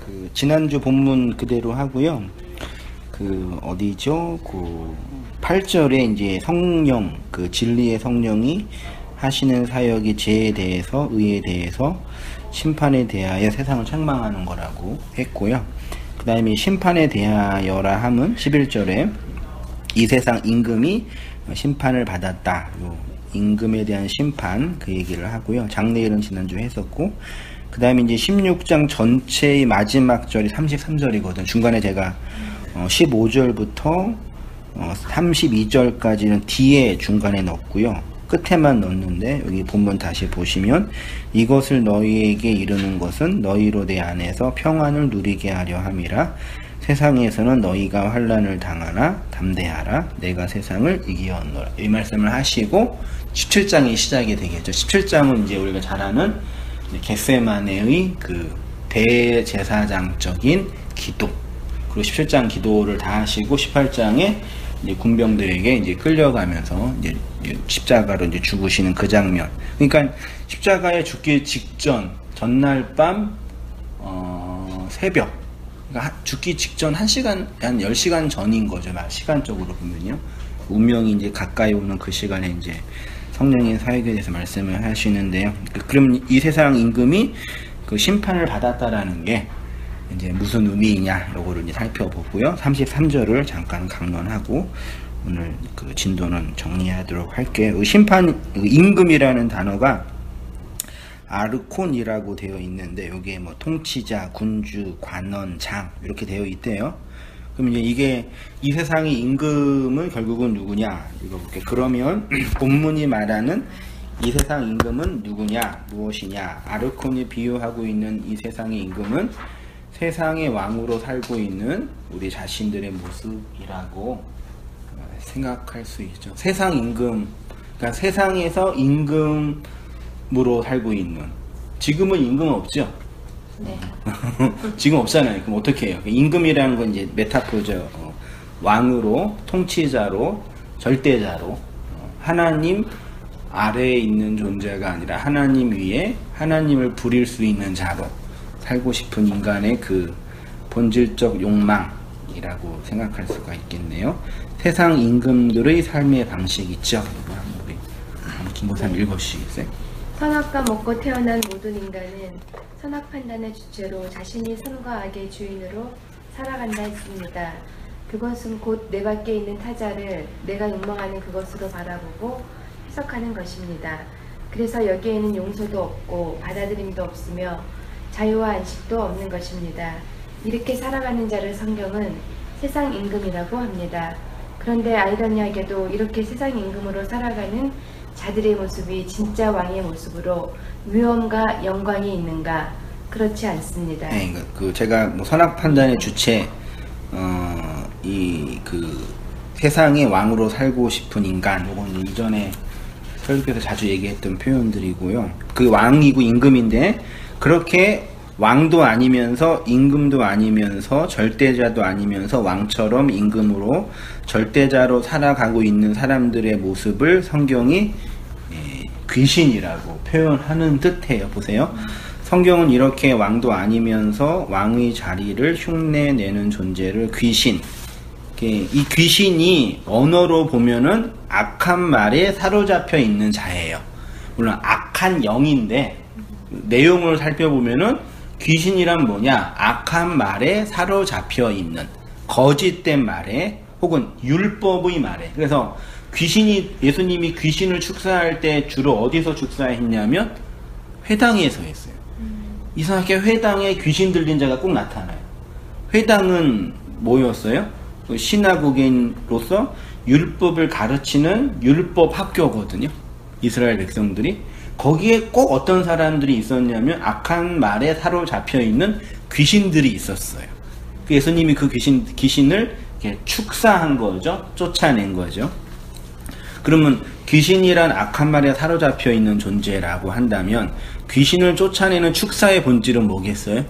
그 지난주 본문 그대로 하고요. 그 어디죠? 그 8절에 이제 성령, 그 진리의 성령이 하시는 사역이 죄에 대해서, 의에 대해서, 심판에 대하여 세상을 책망하는 거라고 했고요. 그 다음에 심판에 대하여라 함은 11절에 이 세상 임금이 심판을 받았다. 요 임금에 대한 심판 그 얘기를 하고요. 장례일은 지난주에 했었고, 그 다음에 이제 16장 전체의 마지막 절이 33절이거든. 중간에 제가 15절부터 32절까지는 뒤에 중간에 넣었고요. 끝에만 넣었는데 여기 본문 다시 보시면 이것을 너희에게 이르는 것은 너희로 내 안에서 평안을 누리게 하려 함이라. 세상에서는 너희가 환난을 당하나 담대하라. 내가 세상을 이기었노라. 이 말씀을 하시고 17장이 시작이 되겠죠. 17장은 이제 우리가 잘 아는 겟세마네의 그 대제사장적인 기도, 그리고 17장 기도를 다 하시고 18장에 이제 군병들에게 이제 끌려가면서 이제 십자가로 이제 죽으시는 그 장면. 그러니까 십자가에 죽기 직전 전날 밤 새벽, 그러니까 죽기 직전 1시간, 한 10시간 전인 거죠. 시간적으로 보면요. 운명이 이제 가까이 오는 그 시간에 이제 성령의 사역에 대해서 말씀을 하시는데요. 그럼 이 세상 임금이 그 심판을 받았다라는 게 이제 무슨 의미이냐, 요거를 이제 살펴보고요. 33절을 잠깐 강론하고 오늘 그 진도는 정리하도록 할게요. 심판, 임금이라는 단어가 아르콘이라고 되어 있는데, 여기에 뭐 통치자, 군주, 관원, 장 이렇게 되어 있대요. 그럼 이제 이게 이 세상의 임금은 결국은 누구냐 읽어볼게요. 그러면 본문이 말하는 이 세상 임금은 누구냐, 무엇이냐? 아르콘이 비유하고 있는 이 세상의 임금은 세상의 왕으로 살고 있는 우리 자신들의 모습이라고 생각할 수 있죠. 세상 임금, 그러니까 세상에서 임금으로 살고 있는. 지금은 임금은 없죠? 네. 지금 없잖아요. 그럼 어떻게 해요? 임금이라는 건 이제 메타포죠. 왕으로, 통치자로, 절대자로, 하나님 아래에 있는 존재가 아니라 하나님 위에 하나님을 부릴 수 있는 자로 살고 싶은 인간의 그 본질적 욕망이라고 생각할 수가 있겠네요. 세상 임금들의 삶의 방식이 있죠. 우리 김보사님 읽어주시겠어요? 선악과 먹고 태어난 모든 인간은 선악 판단의 주체로 자신이 선과 악의 주인으로 살아간다 했습니다. 그것은 곧 내 밖에 있는 타자를 내가 욕망하는 그것으로 바라보고 해석하는 것입니다. 그래서 여기에는 용서도 없고 받아들임도 없으며 자유와 안식도 없는 것입니다. 이렇게 살아가는 자를 성경은 세상 임금이라고 합니다. 그런데 아이러니하게도 이렇게 세상 임금으로 살아가는 자들의 모습이 진짜 왕의 모습으로 위엄과 영광이 있는가? 그렇지 않습니다. 네, 그 제가 뭐 선악 판단의 주체, 이 그 세상의 왕으로 살고 싶은 인간, 요건 이전에 설교에서 자주 얘기했던 표현들이고요. 그 왕이고 임금인데 그렇게 왕도 아니면서 임금도 아니면서 절대자도 아니면서 왕처럼 임금으로 절대자로 살아가고 있는 사람들의 모습을 성경이 귀신이라고 표현하는 듯해요. 보세요. 성경은 이렇게 왕도 아니면서 왕의 자리를 흉내내는 존재를 귀신, 이 귀신이 언어로 보면은 악한 말에 사로잡혀 있는 자예요. 물론 악한 영인데 내용을 살펴보면은 귀신이란 뭐냐? 악한 말에 사로잡혀 있는, 거짓된 말에, 혹은 율법의 말에. 그래서 예수님이 귀신을 축사할 때 주로 어디서 축사했냐면 회당에서 했어요. 이상하게 회당에 귀신 들린 자가 꼭 나타나요. 회당은 뭐였어요? 신하국인으로서 율법을 가르치는 율법 학교거든요. 이스라엘 백성들이. 거기에 꼭 어떤 사람들이 있었냐면 악한 말에 사로잡혀 있는 귀신들이 있었어요. 예수님이 그 귀신을 이렇게 축사한 거죠. 쫓아낸 거죠. 그러면 귀신이란 악한 말에 사로잡혀 있는 존재라고 한다면 귀신을 쫓아내는 축사의 본질은 뭐겠어요?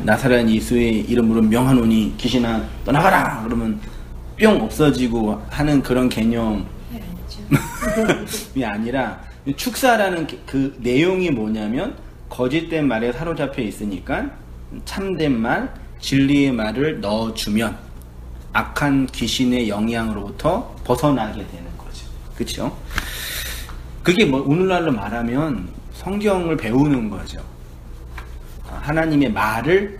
나사렛 예수의 이름으로 명하노니 귀신아 떠나가라! 그러면 뿅 없어지고 하는 그런 개념이 아니라, 축사라는 그 내용이 뭐냐면 거짓된 말에 사로잡혀 있으니까 참된 말, 진리의 말을 넣어주면 악한 귀신의 영향으로부터 벗어나게 되는 거죠. 그렇죠? 그게 뭐 오늘날로 말하면 성경을 배우는 거죠. 하나님의 말을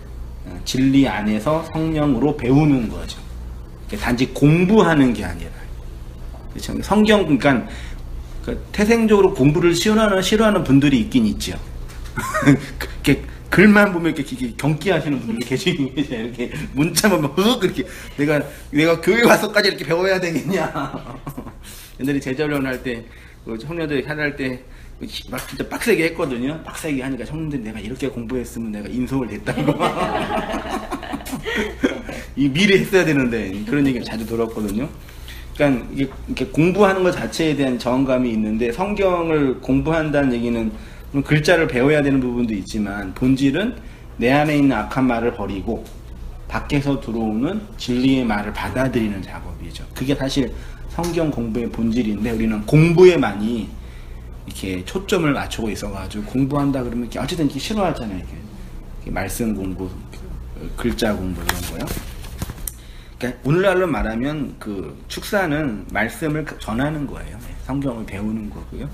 진리 안에서 성령으로 배우는 거죠. 단지 공부하는 게 아니라. 그렇죠? 성경, 그러니까 태생적으로 공부를 싫어하는 분들이 있긴 있죠. 이렇게 글만 보면 이렇게 경기하시는 분들이 계시긴 계세요. 이렇게 문자만 보면 그렇게 내가 교회 와서까지 이렇게 배워야 되겠냐. 옛날에 제자훈련 할 때 청년들이 할 때 막 진짜 빡세게 했거든요. 빡세게 하니까 청년들이 내가 이렇게 공부했으면 내가 인서울 됐다고 이 미리 했어야 되는데 그런 얘기를 자주 들었거든요. 그러니까 이렇게 공부하는 것 자체에 대한 저항감이 있는데 성경을 공부한다는 얘기는 글자를 배워야 되는 부분도 있지만 본질은 내 안에 있는 악한 말을 버리고 밖에서 들어오는 진리의 말을 받아들이는 작업이죠. 그게 사실 성경 공부의 본질인데 우리는 공부에 많이 이렇게 초점을 맞추고 있어가지고 공부한다 그러면 어쨌든 이렇게 싫어하잖아요. 이렇게 말씀 공부, 글자 공부 이런 거요. 그러니까 오늘날로 말하면 그 축사는 말씀을 전하는 거예요. 성경을 배우는 거고요.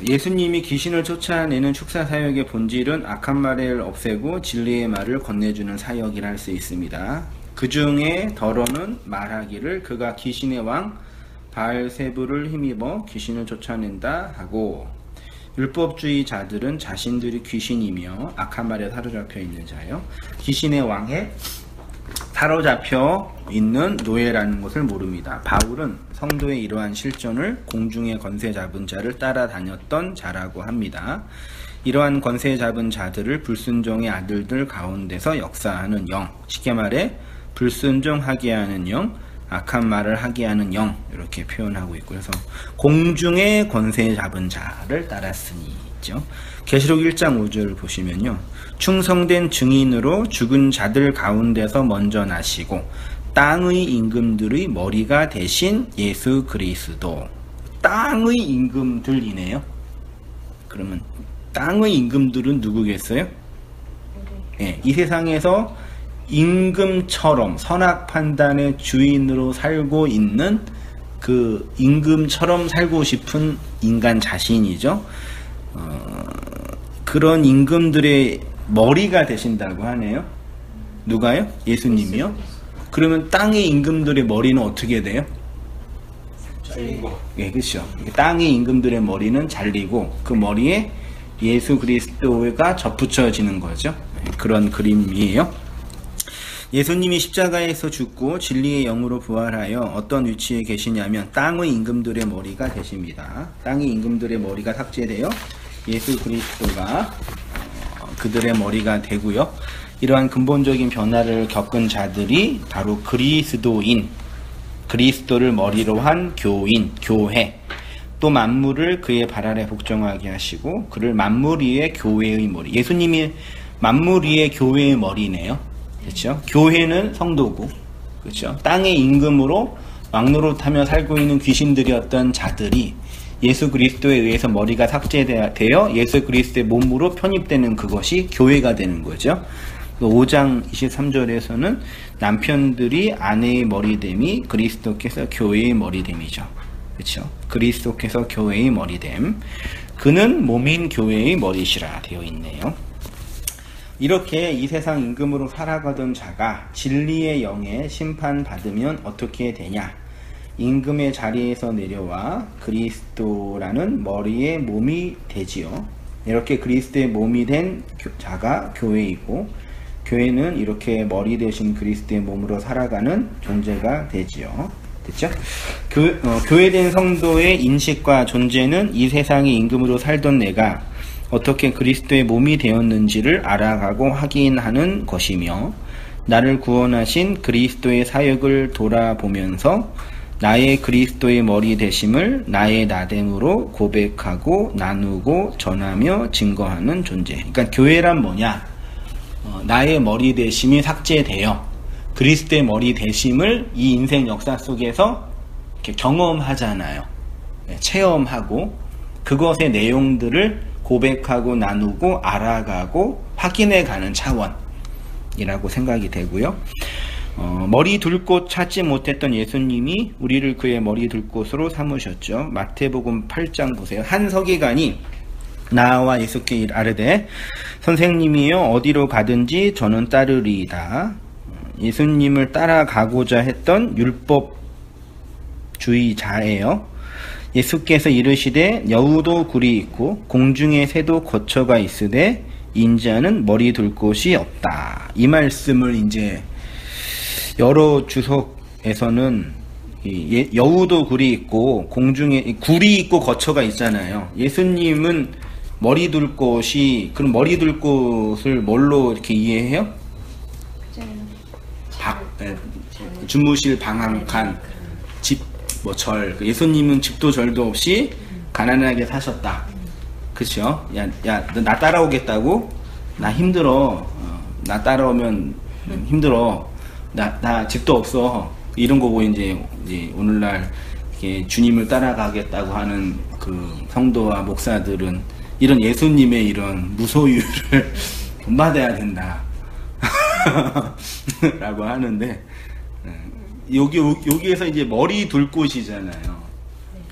예수님이 귀신을 쫓아내는 축사 사역의 본질은 악한 말을 없애고 진리의 말을 건네주는 사역이라 할 수 있습니다. 그 중에 더러는 말하기를 그가 귀신의 왕 바알세불을 힘입어 귀신을 쫓아낸다 하고, 율법주의자들은 자신들이 귀신이며 악한 말에 사로잡혀 있는 자요, 귀신의 왕에 사로잡혀 있는 노예라는 것을 모릅니다. 바울은 성도의 이러한 실존을 공중의 권세 잡은 자를 따라다녔던 자라고 합니다. 이러한 권세 잡은 자들을 불순종의 아들들 가운데서 역사하는 영, 쉽게 말해 불순종하게 하는 영, 악한 말을 하게 하는 영, 이렇게 표현하고 있고, 그래서 공중의 권세 잡은 자를 따랐으니 있죠. 계시록 1장 5절을 보시면요, 충성된 증인으로 죽은 자들 가운데서 먼저 나시고 땅의 임금들의 머리가 되신 예수 그리스도. 땅의 임금들이네요. 그러면 땅의 임금들은 누구겠어요? 네, 이 세상에서 임금처럼 선악 판단의 주인으로 살고 있는 그 임금처럼 살고 싶은 인간 자신이죠. 그런 임금들의 머리가 되신다고 하네요. 누가요? 예수님이요? 그러면 땅의 임금들의 머리는 어떻게 돼요? 잘리고. 예, 그렇죠. 땅의 임금들의 머리는 잘리고 그 머리에 예수 그리스도가 접붙여지는 거죠. 그런 그림이에요. 예수님이 십자가에서 죽고 진리의 영으로 부활하여 어떤 위치에 계시냐면 땅의 임금들의 머리가 되십니다. 땅의 임금들의 머리가 삭제되어 예수 그리스도가 그들의 머리가 되고요. 이러한 근본적인 변화를 겪은 자들이 바로 그리스도인, 그리스도를 머리로 한 교인, 교회, 또 만물을 그의 발 아래 복종하게 하시고 그를 만물 위의 교회의 머리. 예수님이 만물 위의 교회의 머리네요. 그렇죠? 교회는 성도고, 그렇죠? 땅의 임금으로 왕노릇하며 살고 있는 귀신들이었던 자들이 예수 그리스도에 의해서 머리가 삭제되어 예수 그리스도의 몸으로 편입되는 그것이 교회가 되는 거죠. 5장 23절에서는 남편들이 아내의 머리됨이 그리스도께서 교회의 머리됨이죠. 그렇죠? 그리스도께서 교회의 머리됨, 그는 몸인 교회의 머리시라 되어 있네요. 이렇게 이 세상 임금으로 살아가던 자가 진리의 영에 심판받으면 어떻게 되냐? 임금의 자리에서 내려와 그리스도라는 머리의 몸이 되지요. 이렇게 그리스도의 몸이 된 자가 교회이고, 교회는 이렇게 머리 되신 그리스도의 몸으로 살아가는 존재가 되지요. 됐죠? 교회된 성도의 인식과 존재는 이 세상의 임금으로 살던 내가 어떻게 그리스도의 몸이 되었는지를 알아가고 확인하는 것이며, 나를 구원하신 그리스도의 사역을 돌아보면서 나의 그리스도의 머리 되심을 나의 나됨으로 고백하고 나누고 전하며 증거하는 존재. 그러니까 교회란 뭐냐? 나의 머리 되심이 삭제되어 그리스도의 머리 되심을 이 인생 역사 속에서 이렇게 경험하잖아요. 체험하고 그것의 내용들을 고백하고 나누고 알아가고 확인해가는 차원이라고 생각이 되고요. 머리 둘 곳 찾지 못했던 예수님이 우리를 그의 머리 둘 곳으로 삼으셨죠. 마태복음 8장 보세요. 한 서기관이 나와 예수께 아르되 선생님이여 어디로 가든지 저는 따르리이다. 예수님을 따라가고자 했던 율법주의자예요. 예수께서 이르시되 여우도 굴이 있고 공중의 새도 거처가 있으되 인자는 머리 둘 곳이 없다. 이 말씀을 이제 여러 주석에서는 여우도 굴이 있고 공중에 굴이 있고 거처가 있잖아요. 예수님은 머리 둘 곳이, 그럼 머리 둘 곳을 뭘로 이렇게 이해해요? 주무실 방한칸, 집, 뭐 절. 예수님은 집도 절도 없이 가난하게 사셨다. 그쵸? 야, 너 나 따라오겠다고? 나 힘들어. 나 따라오면 힘들어. 나 집도 없어. 이런 거고, 이제 오늘날 이렇게 주님을 따라가겠다고 하는 그 성도와 목사들은 이런 예수님의 이런 무소유를 본받아야 된다. 라고 하는데, 여기에서 이제 머리 둘 곳이잖아요.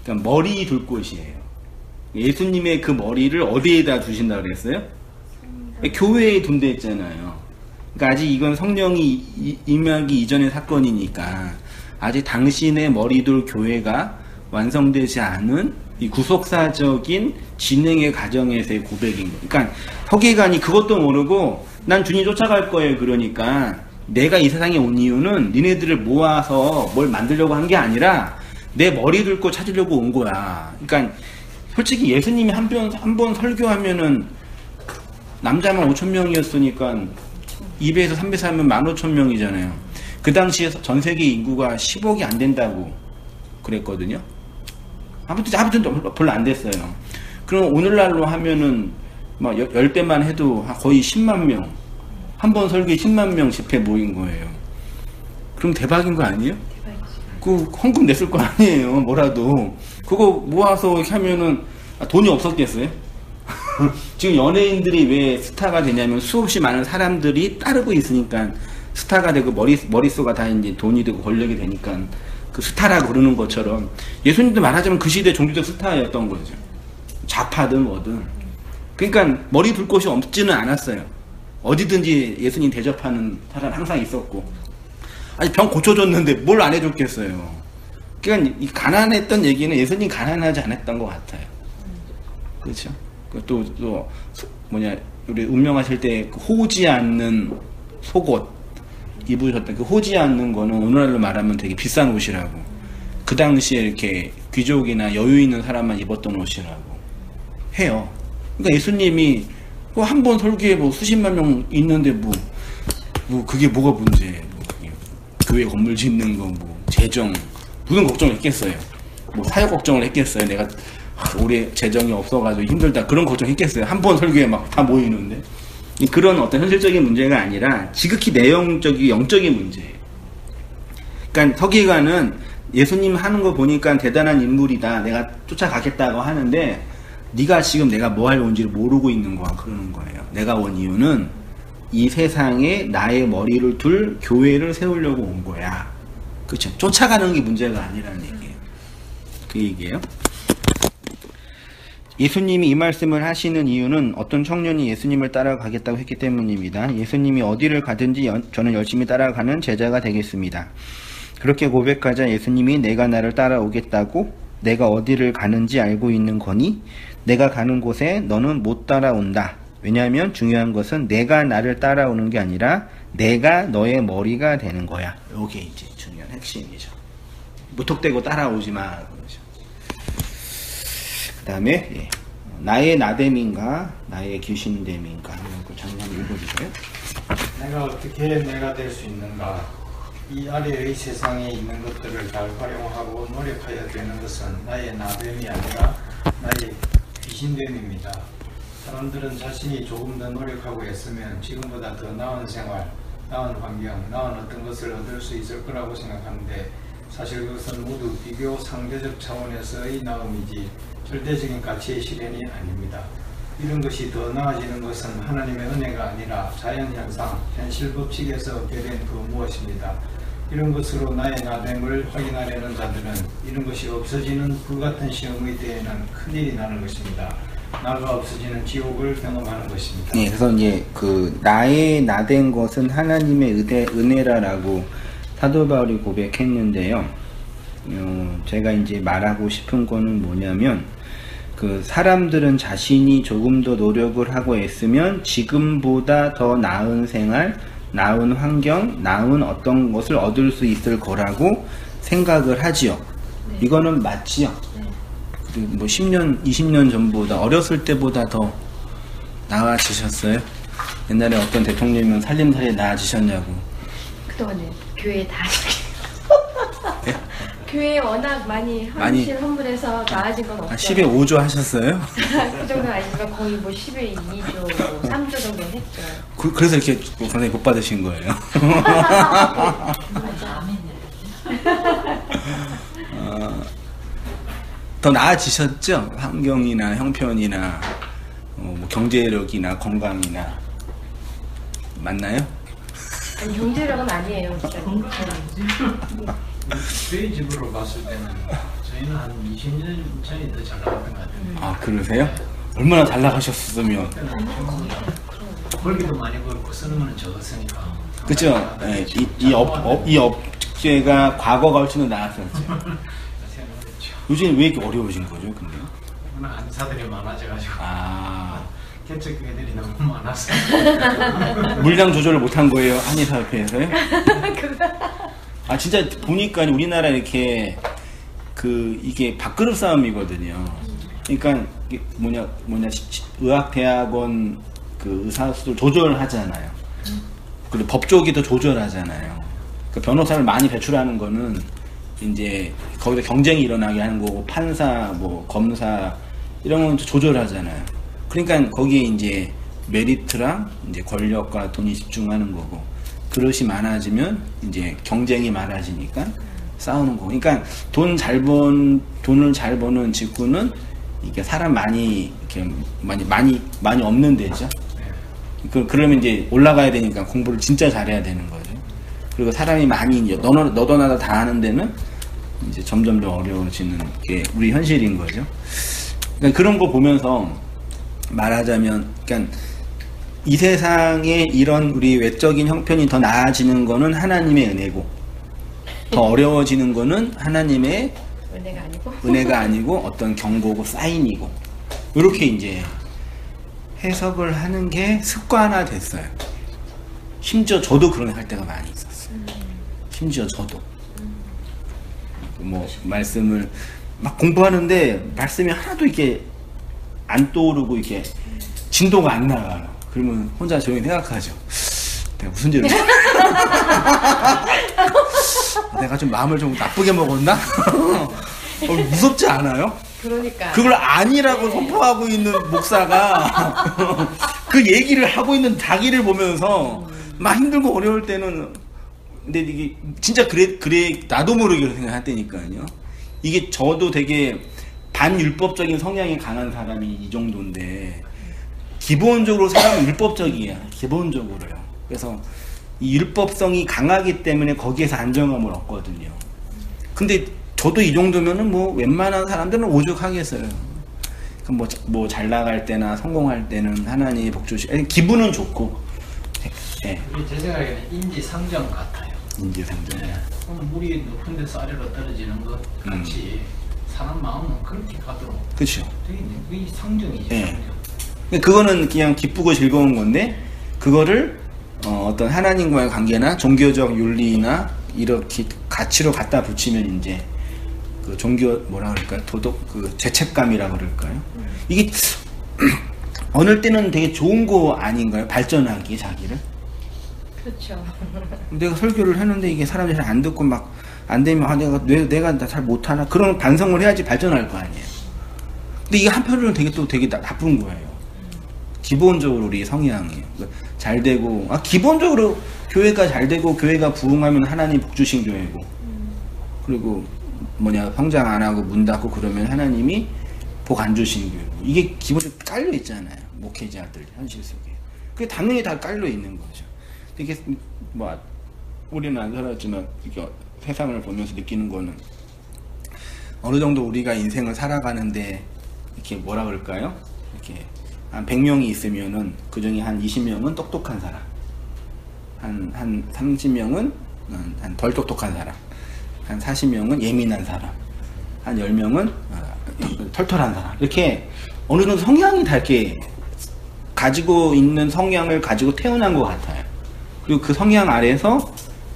그러니까 머리 둘 곳이에요. 예수님의 그 머리를 어디에다 두신다 그랬어요? 교회에 둔다 했잖아요. 그러니까 아직 이건 성령이 임하기 이전의 사건이니까 아직 당신의 머리둘 교회가 완성되지 않은 이 구속사적인 진행의 과정에서의 고백인 거예요. 그러니까 서기관이 그것도 모르고 난 주님 쫓아갈 거예요. 그러니까 내가 이 세상에 온 이유는 니네들을 모아서 뭘 만들려고 한 게 아니라 내 머리 들고 찾으려고 온 거야. 그러니까 솔직히 예수님이 한 번 설교하면은 남자만 5,000명이었으니까 2배에서 3배 하면 15,000명이잖아요. 그 당시에 전 세계 인구가 10억이 안 된다고 그랬거든요. 아무튼 별로 안 됐어요. 그럼 오늘날로 하면은 막 10배만 해도 거의 10만 명. 한 번 설교에 10만 명 집회 모인 거예요. 그럼 대박인 거 아니에요? 그 헌금 냈을 거 아니에요. 뭐라도. 그거 모아서 하면은 돈이 없었겠어요? 지금 연예인들이 왜 스타가 되냐면 수없이 많은 사람들이 따르고 있으니까 스타가 되고 머릿수가 다 이제 돈이 되고 권력이 되니까 그 스타라고 그러는 것처럼 예수님도 말하자면 그 시대 종교적 스타였던 거죠. 좌파든 뭐든. 그러니까 머리 둘 곳이 없지는 않았어요. 어디든지 예수님 대접하는 사람 항상 있었고. 아니 병 고쳐줬는데 뭘 안 해줬겠어요. 그러니까 이 가난했던 얘기는 예수님 가난하지 않았던 것 같아요. 그렇죠? 또 우리 운명하실 때 호지 않는 속옷 입으셨던 그 호지 않는 거는 오늘날로 말하면 되게 비싼 옷이라고. 그 당시에 이렇게 귀족이나 여유 있는 사람만 입었던 옷이라고 해요. 그러니까 예수님이 한 번 설교에 뭐 수십만 명 있는데 뭐 그게 뭐가 문제예요? 교회 건물 짓는 거 뭐 재정 무슨 걱정을 했겠어요? 뭐 사역 걱정을 했겠어요? 내가 올해 재정이 없어가지고 힘들다 그런 걱정 했겠어요? 한 번 설교에 막 다 모이는데 그런 어떤 현실적인 문제가 아니라 지극히 내용적인 영적인 문제예요. 그러니까 서기관은 예수님 하는 거 보니까 대단한 인물이다. 내가 쫓아가겠다고 하는데 네가 지금 내가 뭐 하려 온지를 모르고 있는 거야. 그러는 거예요. 내가 온 이유는 이 세상에 나의 머리를 둘 교회를 세우려고 온 거야. 그렇죠? 쫓아가는 게 문제가 아니라는 얘기예요. 그 얘기예요. 예수님이 이 말씀을 하시는 이유는 어떤 청년이 예수님을 따라가겠다고 했기 때문입니다. 예수님이 어디를 가든지 저는 열심히 따라가는 제자가 되겠습니다. 그렇게 고백하자 예수님이 내가 나를 따라오겠다고 내가 어디를 가는지 알고 있는 거니 내가 가는 곳에 너는 못 따라온다. 왜냐하면 중요한 것은 내가 나를 따라오는 게 아니라 내가 너의 머리가 되는 거야. 이게 이제 중요한 핵심이죠. 무턱대고 따라오지 마. 그 다음에 나의 나됨인가 나의 귀신됨인가 이거 장면 읽어주세요. 내가 어떻게 내가 될 수 있는가? 이 아래의 세상에 있는 것들을 잘 활용하고 노력해야 되는 것은 나의 나됨이 아니라 나의 귀신됨입니다. 사람들은 자신이 조금 더 노력하고 했으면 지금보다 더 나은 생활, 나은 환경, 나은 어떤 것을 얻을 수 있을 거라고 생각하는데 사실 그것은 모두 비교 상대적 차원에서의 나음이지 절대적인 가치의 실현이 아닙니다. 이런 것이 더 나아지는 것은 하나님의 은혜가 아니라 자연현상, 현실 법칙에서 얻게 된 그 무엇입니다. 이런 것으로 나의 나됨을 확인하려는 자들은 이런 것이 없어지는 불같은 시험의 때에는 큰일이 나는 것입니다. 나가 없어지는 지옥을 경험하는 것입니다. 네, 그래서 이제 그 나의 나된 것은 하나님의 은혜라라고 사도 바울이 고백했는데요. 제가 이제 말하고 싶은 거는 뭐냐면 그 사람들은 자신이 조금 더 노력을 하고 애쓰면 지금보다 더 나은 생활, 나은 환경, 나은 어떤 것을 얻을 수 있을 거라고 생각을 하지요. 네. 이거는 맞지요. 네. 그리고 뭐 10년, 20년 전보다 어렸을 때보다 더 나아지셨어요? 옛날에 어떤 대통령이면 살림살이 나아지셨냐고. 그동안에 교회에 다 네? 교회에 워낙 많이 헌물해서 나아진 건 없어요. 10에 5조 하셨어요? 그 정도는 아니지만 거의 뭐 10에 2조, 3조 정도는 했죠. 그래서 이렇게 선생님 못 받으신 거예요. 더 나아지셨죠? 환경이나 형편이나 뭐 경제력이나 건강이나 맞나요? 아니, 경제력은 아니에요. 진짜. 저희 집으로 봤을 때는 저희는 한 20년 전이 더 잘 나갔던 것 같아요. 아 그러세요? 얼마나 잘 나가셨으면. 벌기도 많이 벌고 쓰는 거는 적었으니까. 그죠? 네, 이 업계가 과거가 훨씬 더 나았었죠. 생각했죠. 요즘 왜 이렇게 어려워진 거죠, 근데? 워낙 안사들이 많아져가지고 아, 개척교회들이 너무 많아서 물량 조절을 못한 거예요, 한의사협회에서요? 아, 진짜 보니까 우리나라 이렇게 이게 밥그릇 싸움이거든요. 그러니까 이게 의학대학원 그 의사수를 조절하잖아요. 그리고 법조기도 조절하잖아요. 그 변호사를 많이 배출하는 거는 이제 거기서 경쟁이 일어나게 하는 거고, 판사, 뭐 검사 이런 건 조절하잖아요. 그러니까 거기에 이제 메리트랑 이제 권력과 돈이 집중하는 거고, 그릇이 많아지면 이제 경쟁이 많아지니까 싸우는 거고. 그러니까 돈을 잘 버는 직구는 이게 사람 많이 이렇게 많이 없는 데죠. 그러면 이제 올라가야 되니까 공부를 진짜 잘해야 되는 거죠. 그리고 사람이 많이 너도 나도 다 하는 데는 이제 점점 더 어려워지는 게 우리 현실인 거죠. 그러니까 그런 거 보면서 말하자면, 그러니까 이 세상에 이런 우리 외적인 형편이 더 나아지는 거는 하나님의 은혜고, 더 어려워지는 거는 하나님의 은혜가 아니고 어떤 경고고 사인이고, 이렇게 이제 해석을 하는 게 습관화 됐어요. 심지어 저도 그런 할 때가 많이 있었어요. 심지어 저도 뭐 말씀을 막 공부하는데 말씀이 하나도 이렇게 안 떠오르고 이렇게 진도가 안 나가요. 그러면 혼자 조용히 생각하죠. 내가 무슨 죄를 내가 좀 마음을 좀 나쁘게 먹었나? 무섭지 않아요? 그러니까 그걸 아니라고 선포하고 있는 목사가 그 얘기를 하고 있는 자기를 보면서 막 힘들고 어려울 때는, 근데 이게 진짜 그래 나도 모르게 생각할 때니까요. 이게 저도 되게 반율법적인 성향이 강한 사람이 이 정도인데, 기본적으로 사람은 율법적이야. 기본적으로요. 그래서 이 율법성이 강하기 때문에 거기에서 안정감을 얻거든요. 근데 저도 이 정도면은 뭐 웬만한 사람들은 오죽하겠어요. 뭐 잘 나갈 때나 성공할 때는 하나님이 복 주시. 기분은 좋고. 네. 제 생각에는 인지상정 같아요. 인지상정. 네. 물이 높은 데서 아래로 떨어지는 것 같이 사람 마음은 그렇게 가도록. 그렇죠. 되게 상정이죠. 네. 그거는 그냥 기쁘고 즐거운 건데, 그거를 어떤 하나님과의 관계나 종교적 윤리나 이렇게 가치로 갖다 붙이면 이제 그 종교 뭐라 그럴까요? 도덕 그 죄책감이라 그럴까요? 이게 어느 때는 되게 좋은 거 아닌가요? 발전하기에 자기를. 그렇죠. 내가 설교를 하는데 이게 사람들이 잘 안 듣고 막 안 되면 내가 잘 못하나, 그런 반성을 해야지 발전할 거 아니에요. 근데 이게 한편으로는 되게 나쁜 거예요. 기본적으로 우리 성향이에요. 잘 되고, 기본적으로 교회가 잘 되고 교회가 부흥하면 하나님 복 주신 교회고, 그리고 성장 안 하고 문 닫고 그러면 하나님이 복 안 주신 교회고, 이게 기본적으로 깔려 있잖아요. 목회자들 현실 속에. 그게 당연히 다 깔려 있는 거죠. 이게 뭐 우리는 안 살았지만 이게 세상을 보면서 느끼는 거는 어느 정도 우리가 인생을 살아가는데 이렇게 뭐라 그럴까요? 이렇게 한 100명이 있으면은 그 중에 한 20명은 똑똑한 사람, 한 30명은 한 덜 똑똑한 사람, 한 40명은 예민한 사람, 한 10명은 털털한 사람. 이렇게 어느 정도 성향이 다 이렇게 가지고 있는 성향을 가지고 태어난 것 같아요. 그리고 그 성향 아래에서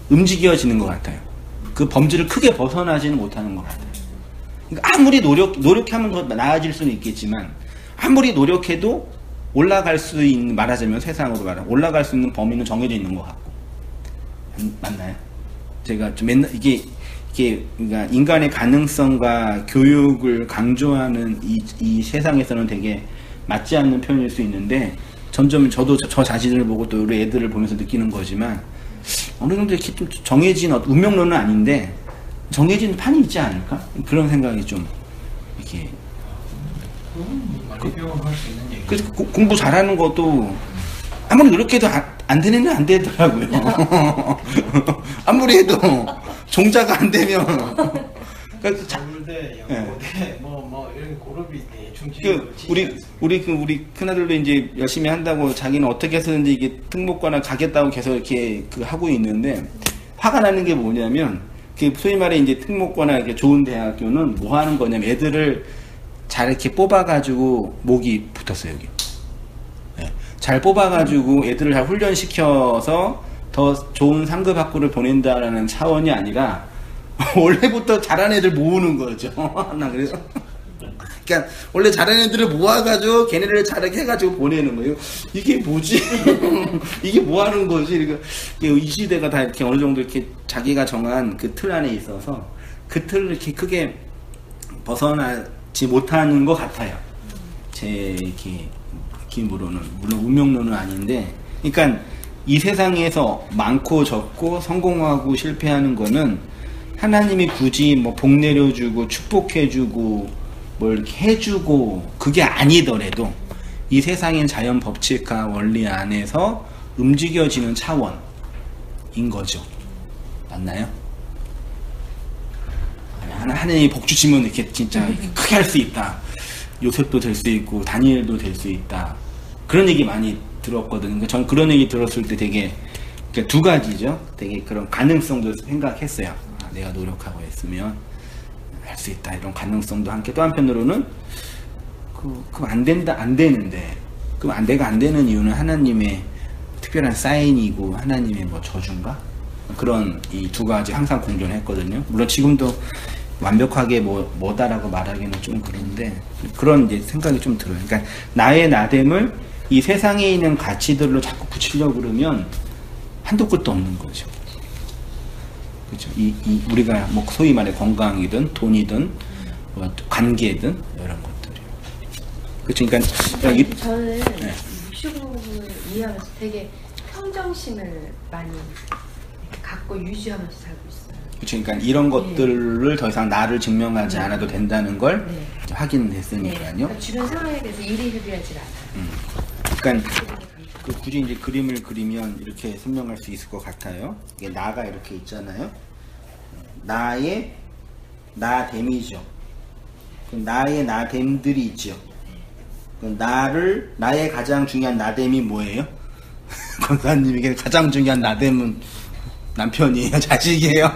움직여지는 것 같아요. 그 범주를 크게 벗어나지는 못하는 것 같아요. 그러니까 아무리 노력하면 더 나아질 수는 있겠지만, 아무리 노력해도 올라갈 수 있는, 말하자면 세상으로 말하면 올라갈 수 있는 범위는 정해져 있는 것 같고. 맞나요? 제가 좀 맨날 이게 그러니까 인간의 가능성과 교육을 강조하는 이 세상에서는 되게 맞지 않는 표현일 수 있는데, 점점 저도 저 자신을 보고 또 우리 애들을 보면서 느끼는 거지만, 어느 정도 이렇게 좀 정해진 운명론은 아닌데 정해진 판이 있지 않을까? 그런 생각이 좀 이렇게. 많이 배워갈 수 있는 얘기. 그래서 공부 잘하는 것도 아무리 노력해도 안 되는 애는 안 되더라고요. 아무리 해도 종자가 안 되면. 그러니까 서울대, 연고대, 뭐 이런 그룹이 대충 우리 큰아들도 이제 열심히 한다고 자기는 어떻게 해서든지 이게 특목고나 가겠다고 계속 이렇게 하고 있는데, 화가 나는 게 뭐냐면, 그 소위 말해 이제 특목고나 이렇게 좋은 대학교는 뭐 하는 거냐면, 애들을 잘 이렇게 뽑아가지고, 목이 붙었어요, 여기. 네. 잘 뽑아가지고 애들을 잘 훈련시켜서 더 좋은 상급 학교를 보낸다라는 차원이 아니라, 원래부터 잘하는 애들 모으는 거죠. 나 그래서. 그러니까 원래 잘하는 애들을 모아가지고 걔네를 잘하게 해가지고 보내는 거예요. 이게 뭐지? 이게 뭐 하는 거지? 그러니까 이 시대가 다 이렇게 어느 정도 이렇게 자기가 정한 그 틀 안에 있어서 그 틀을 이렇게 크게 벗어나지 못하는 것 같아요. 제 이렇게 느낌으로는. 물론 운명론은 아닌데, 그러니까 이 세상에서 많고 적고 성공하고 실패하는 거는 하나님이 굳이 뭐 복 내려주고 축복해주고 뭘 이렇게 해주고 그게 아니더라도 이 세상의 자연 법칙과 원리 안에서 움직여지는 차원인 거죠. 맞나요? 하나님이 복 주시면 이렇게 진짜 크게 할 수 있다. 요셉도 될 수 있고 다니엘도 될 수 있다. 그런 얘기 많이 들었거든요. 그러니까 저는 그런 얘기 들었을 때 되게 두 가지죠. 되게 그런 가능성도 생각했어요. 내가 노력하고 했으면 할 수 있다, 이런 가능성도 함께. 또 한편으로는 그럼 안 된다, 안 되는데, 그럼 내가 안 되는 이유는 하나님의 특별한 사인이고 하나님의 뭐 저주인가? 그런 이 두 가지 항상 공존했거든요. 물론 지금도 완벽하게 뭐다라고 말하기는 좀 그런데, 그런 이제 생각이 좀 들어요. 그러니까 나의 나됨을 이 세상에 있는 가치들로 자꾸 붙이려고 그러면 한도 끝도 없는 거죠. 그렇죠. 우리가 뭐 소위 말해 건강이든 돈이든 뭐 관계든 이런 것들이. 그렇죠. 그러니까 저는 묵시공을 이해하면서 되게 평정심을 많이 갖고 유지하면서 살고 있어요. 그렇죠. 그러니까 이런 것들을 더 이상 나를 증명하지 않아도 된다는 걸 확인했으니까요. 그러니까 주변 상황에 대해서 일희일비하지 않아요. 그러니까 굳이 이제 그림을 그리면 이렇게 설명할 수 있을 것 같아요. 이게 나가 이렇게 있잖아요. 나의 나됨이죠. 나의 나됨들이 있죠. 나의 가장 중요한 나됨이 뭐예요? 권사님에게 가장 중요한 나됨은 남편이에요, 자식이에요?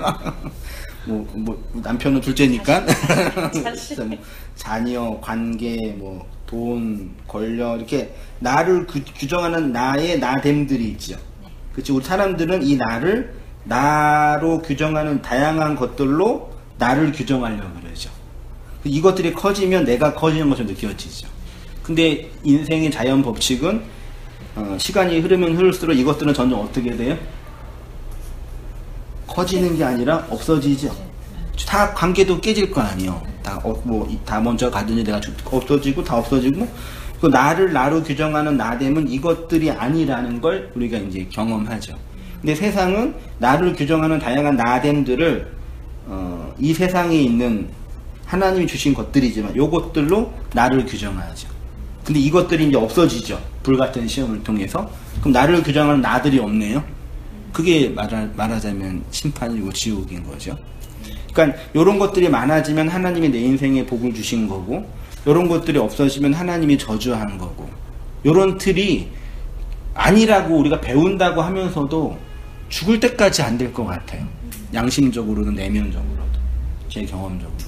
남편은 둘째니까. 자녀, 관계, 돈, 권력, 이렇게 나를 규정하는 나의 나됨들이 있죠. 그치? 우리 사람들은 이 나로 규정하는 다양한 것들로 나를 규정하려고 그러죠. 이것들이 커지면 내가 커지는 것처럼 느껴지죠. 근데 인생의 자연 법칙은 시간이 흐르면 흐를수록 이것들은 점점 어떻게 돼요? 커지는 게 아니라 없어지죠. 다 관계도 깨질 거 아니에요. 다 먼저 가더니 내가 없어지고 다 없어지고, 그 나를 나로 규정하는 나됨은 이것들이 아니라는 걸 우리가 이제 경험하죠. 근데 세상은 나를 규정하는 다양한 나됨들을 이 세상에 있는 하나님이 주신 것들이지만 요것들로 나를 규정하죠. 근데 이것들이 이제 없어지죠. 불같은 시험을 통해서. 그럼 나를 규정하는 나들이 없네요. 그게 말하자면 심판이고 지옥인 거죠. 그러니까 이런 것들이 많아지면 하나님이 내 인생에 복을 주신 거고, 이런 것들이 없어지면 하나님이 저주한 거고, 이런 틀이 아니라고 우리가 배운다고 하면서도 죽을 때까지 안 될 것 같아요. 양심적으로든 내면적으로도, 제 경험적으로도.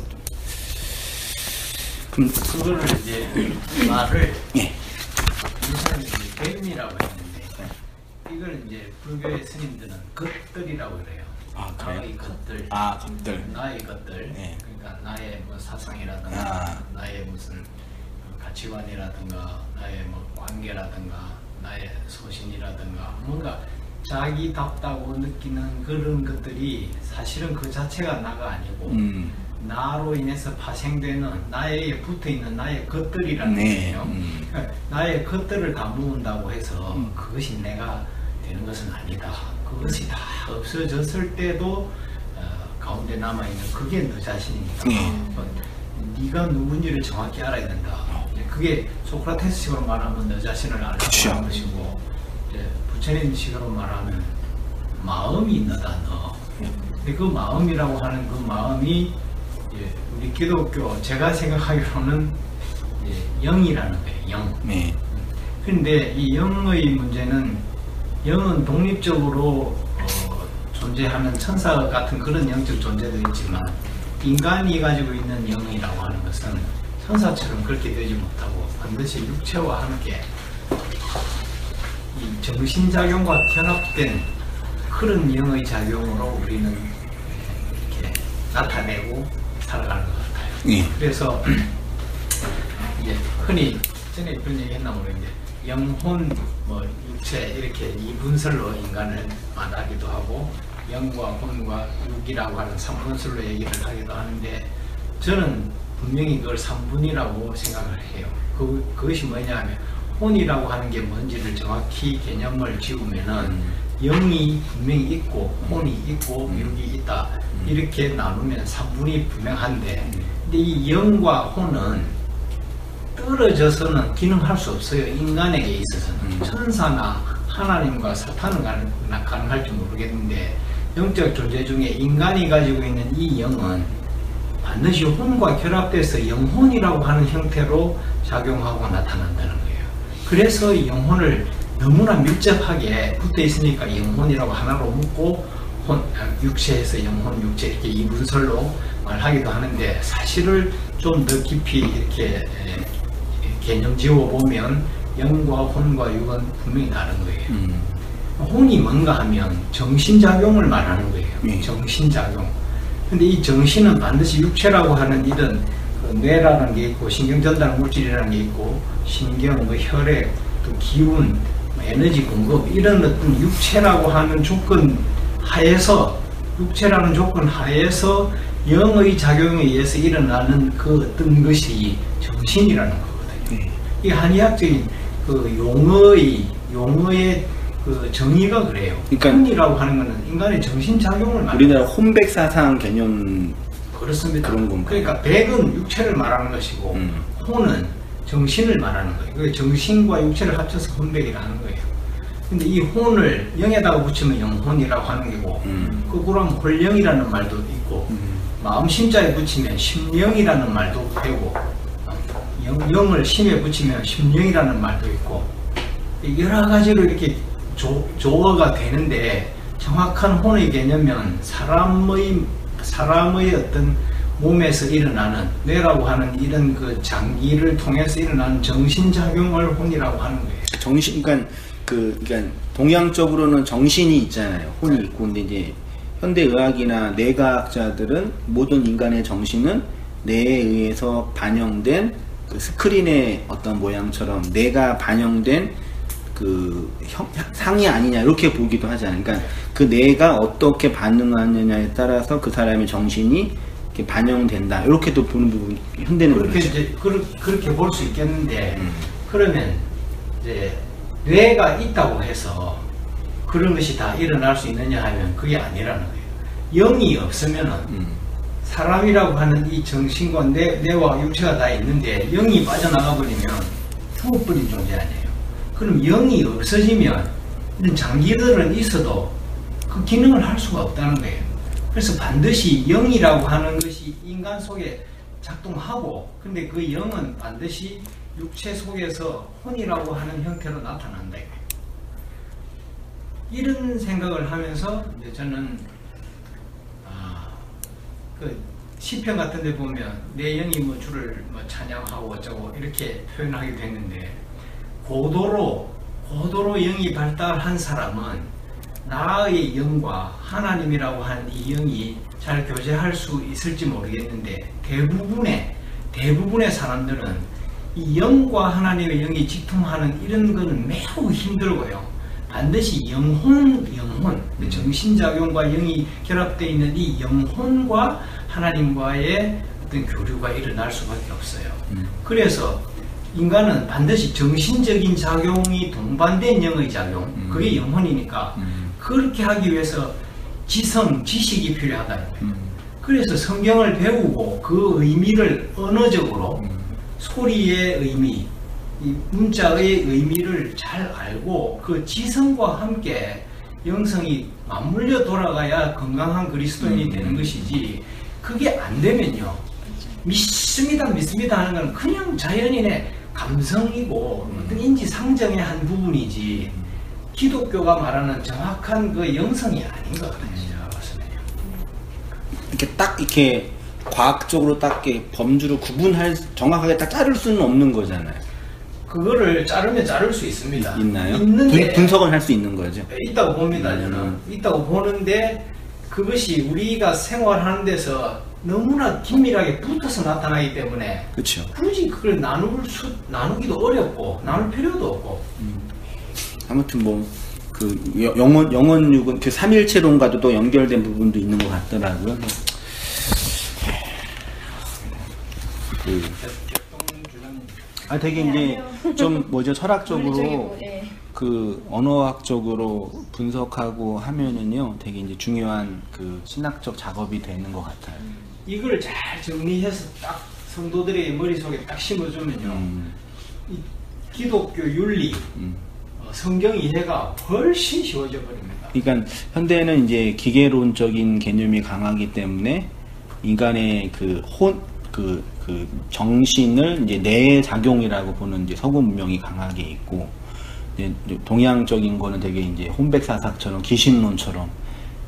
그럼 그거를 이제 말을 예. 이사람이 뱀이라고 했는데 이걸 이제 불교의 스님들은 것들이라고 그래요. 아, 그래요? 나의 것들. 아, 것들. 나의 것들. 네. 그러니까 나의 뭐 사상이라든가, 나의 무슨 가치관이라든가, 나의 뭐 관계라든가, 나의 소신이라든가, 뭔가 자기답다고 느끼는 그런 것들이 사실은 그 자체가 나가 아니고 나로 인해서 파생되는 나에게 붙어있는 나의 것들이라는 거예요. 그러니까 나의 것들을 다 모은다고 해서 그것이 내가 되는 것은 아니다. 그것이 다 없어졌을 때도 가운데 남아있는 그게 너 자신이니까 네가 누군지를 정확히 알아야 된다. 그게 소크라테스식으로 말하면 너 자신을 알라고 하는 것이고, 이제 부처님식으로 말하면 마음이 너다 너. 근데 그 마음이라고 하는 그 마음이 이제 우리 기독교 제가 생각하기로는 이제 영이라는 거예요. 영. 네. 그런데 이 영의 문제는 영은 독립적으로 존재하는 천사 같은 그런 영적 존재도 있지만 인간이 가지고 있는 영이라고 하는 것은 천사처럼 그렇게 되지 못하고 반드시 육체와 함께 이 정신작용과 결합된 그런 영의 작용으로 우리는 이렇게 나타내고 살아가는 것 같아요. 예. 그래서 이제 흔히 전에 그런 얘기 했나 모르겠는데 영혼, 뭐 육체 이렇게 이분설로 인간을 말하기도 하고 영과 혼과 육이라고 하는 3분설로 얘기를 하기도 하는데 저는 분명히 그걸 3분이라고 생각을 해요. 그것이 뭐냐 하면 혼이라고 하는 게 뭔지를 정확히 개념을 지우면은 영이 분명히 있고 혼이 있고 육이 있다 이렇게 나누면 3분이 분명한데 근데 이 영과 혼은 떨어져서는 기능할 수 없어요. 인간에게 있어서는 천사나 하나님과 사탄은 가능할지 모르겠는데 영적 존재 중에 인간이 가지고 있는 이 영은 반드시 혼과 결합돼서 영혼이라고 하는 형태로 작용하고 나타난다는 거예요. 그래서 이 영혼을 너무나 밀접하게 붙어 있으니까 영혼이라고 하나로 묶고 육체에서 영혼, 육체 이렇게 이분설로 말하기도 하는데 사실을 좀 더 깊이 이렇게 개념 지어보면 영과 혼과 육은 분명히 다른 거예요. 혼이 뭔가 하면 정신작용을 말하는 거예요. 정신작용. 근데 이 정신은 반드시 육체라고 하는 이런 뇌라는 게 있고 신경전달 물질이라는 게 있고 신경, 뭐 혈액, 또 기운, 에너지 공급 이런 어떤 육체라고 하는 조건 하에서 육체라는 조건 하에서 영의 작용에 의해서 일어나는 그 어떤 것이 정신이라는 거거든요. 이 한의학적인 그 용어의 그 정의가 그래요. 그러니까 혼이라고 하는 것은 인간의 정신 작용을 말하는 우리나라 혼백사상 개념 그렇습니다. 그런 건가요? 그러니까 백은 육체를 말하는 것이고 혼은 정신을 말하는 거예요. 그 정신과 육체를 합쳐서 혼백이라 하는 거예요. 근데 이 혼을 영에다가 붙이면 영혼이라고 하는 거고 거꾸로 하면 홀영이라는 말도 있고 마음 심자에 붙이면 심령이라는 말도 되고 영을 심에 붙이면 심령이라는 말도 있고 여러 가지로 이렇게 조어가 되는데 정확한 혼의 개념은 사람의 어떤 몸에서 일어나는 뇌라고 하는 이런 그 장기를 통해서 일어나는 정신작용을 혼이라고 하는 거예요. 그러니까 동양적으로는 정신이 있잖아요. 혼이 있고, 근데 이제 현대의학이나 뇌과학자들은 모든 인간의 정신은 뇌에 의해서 반영된 그 스크린의 어떤 모양처럼 뇌가 반영된 그 상이 아니냐 이렇게 보기도 하잖아요. 그러니까 그 뇌가 어떻게 반응하느냐에 따라서 그 사람의 정신이 이렇게 반영된다 이렇게도 보는 부분 현대는 그렇게 그렇죠. 이제 그렇게 볼 수 있겠는데 그러면 이제 뇌가 있다고 해서 그런 것이 다 일어날 수 있느냐 하면 그게 아니라는 거예요. 영이 없으면은 사람이라고 하는 이 정신과 뇌와 육체가 다 있는데 영이 빠져나가 버리면 죽어버린 존재 아니에요. 그럼 영이 없어지면 이런 장기들은 있어도 그 기능을 할 수가 없다는 거예요. 그래서 반드시 영이라고 하는 것이 인간 속에 작동하고, 근데 그 영은 반드시 육체 속에서 혼이라고 하는 형태로 나타난다. 이런 생각을 하면서 이제 저는 그 시편 같은 데 보면 내 영이 뭐 주를 뭐 찬양하고 어쩌고 이렇게 표현하기도 했는데, 고도로 영이 발달한 사람은 나의 영과 하나님이라고 하는 이 영이 잘 교제할 수 있을지 모르겠는데, 대부분의 사람들은 이 영과 하나님의 영이 직통하는 이런 거는 매우 힘들고요. 반드시 영혼, 정신작용과 영이 결합되어 있는 이 영혼과 하나님과의 어떤 교류가 일어날 수밖에 없어요. 그래서 인간은 반드시 정신적인 작용이 동반된 영의 작용, 그게 영혼이니까 그렇게 하기 위해서 지식이 필요하다는 거예요. 그래서 성경을 배우고 그 의미를 언어적으로 소리의 의미, 이 문자의 의미를 잘 알고 그 지성과 함께 영성이 맞물려 돌아가야 건강한 그리스도인이 되는 것이지, 그게 안 되면요, 믿습니다 하는 건 그냥 자연인의 감성이고 어떤 인지상정의 한 부분이지 기독교가 말하는 정확한 그 영성이 아닌 것 같아요. 제가 봤을 때요. 이렇게 딱 이렇게 과학적으로 딱 이렇게 범주를 정확하게 딱 자를 수는 없는 거잖아요. 그거를 자르면 자를 수 있습니다. 있나요? 있는데 분석은 할 수 있는 거죠. 있다고 봅니다. 저는 있다고 보는데, 그것이 우리가 생활하는 데서 너무나 긴밀하게 붙어서 나타나기 때문에 그렇죠. 굳이 그걸 나누기도 어렵고 나눌 필요도 없고. 아무튼 뭐 그 영원육은 그 삼일체론과도 또 연결된 부분도 있는 것 같더라고요. 되게 이제 좀 뭐죠, 철학적으로 그 언어학적으로 분석하고 하면은요, 되게 이제 중요한 그 신학적 작업이 되는 것 같아요. 이걸 잘 정리해서 딱 성도들의 머릿속에 딱 심어주면요, 이 기독교 윤리, 성경 이해가 훨씬 쉬워져 버립니다. 그러니까 현대는 이제 기계론적인 개념이 강하기 때문에 인간의 그 정신을 이제 내 작용이라고 보는 이제 서구 문명이 강하게 있고, 이제 동양적인 거는 되게 이제 혼백사사처럼 기신론처럼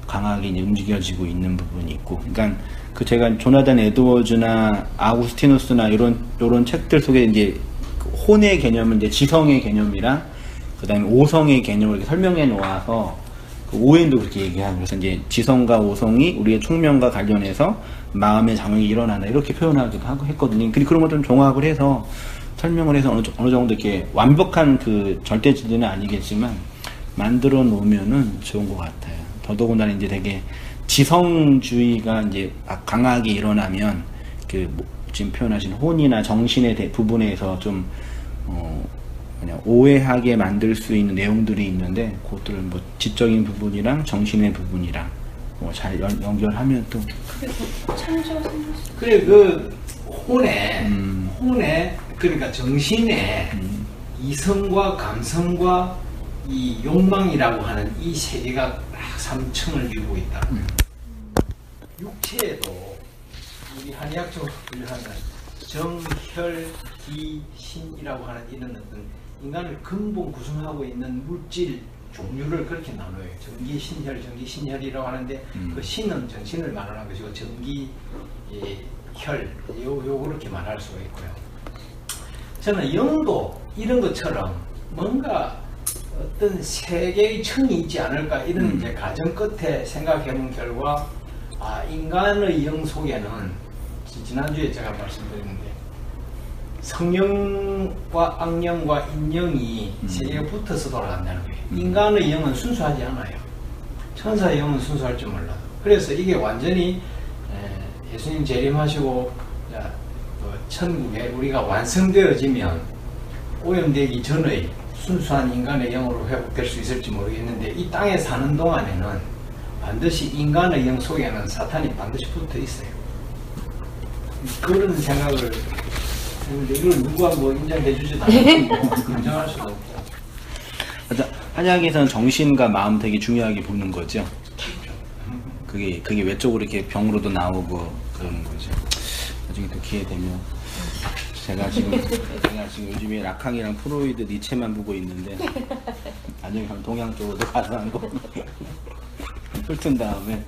강하게 이제 움직여지고 있는 부분이 있고, 그러니까 그 제가 조나단 에드워즈나 아우구스티누스나 이런 책들 속에 이제 혼의 개념을 이제 지성의 개념이랑 그다음에 오성의 개념을 이렇게 설명해 놓아서, 그 오웬도 그렇게 얘기하고, 그래서 이제 지성과 오성이 우리의 총명과 관련해서 마음의 작용이 일어나나 이렇게 표현하기도 하고 했거든요. 근데 그런 걸 좀 종합을 해서 설명을 해서 어느 정도 이렇게 완벽한 그 절대지대는 아니겠지만 만들어 놓으면은 좋은 것 같아요. 더더군다나 이제 되게 지성주의가 이제 강하게 일어나면 그 지금 표현하신 혼이나 정신의 부분에서 좀 그냥 오해하게 만들 수 있는 내용들이 있는데, 그것들을 뭐 지적인 부분이랑 정신의 부분이랑 뭐 잘 연결하면 또 그래, 그 혼에 그러니까 정신에 이성과 감성과 이 욕망이라고 하는 이 세 개가 딱 삼층을 이루고 있다. 육체에도 우리 한의학적으로 분류하는 정혈기신이라고 하는 이런 어떤 인간을 근본 구성하고 있는 물질 종류를 그렇게 나눠요. 전기신혈, 전기신혈이라고 하는데 그 신은 정신을 말하는 것이고 전기혈, 그렇게 말할 수가 있고요. 저는 영도 이런 것처럼 뭔가 어떤 세계의 층이 있지 않을까, 이런 이제 가정 끝에 생각해본 결과, 인간의 영 속에는 지난주에 제가 말씀드렸는데 성령과 악령과 인령이 세 개가 붙어서 돌아간다는 거예요. 인간의 영은 순수하지 않아요. 천사의 영은 순수할 줄 몰라도. 그래서 이게 완전히 예수님 재림하시고 천국에 우리가 완성되어지면 오염되기 전의 순수한 인간의 영으로 회복될 수 있을지 모르겠는데, 이 땅에 사는 동안에는 반드시 인간의 영 속에는 사탄이 반드시 붙어 있어요. 그런 생각을 이걸 누가 뭐 인정해주지도 않고 인정할 수도 없고. 한약에서는 정신과 마음 되게 중요하게 보는 거죠. 그게 외적으로 이렇게 병으로도 나오고 그러는 거죠. 나중에 또 기회 되면 제가 지금 요즘에 라캉이랑 프로이드, 니체만 보고 있는데 나중에 가면 동양 쪽으로 가서 한거 훑은 다음에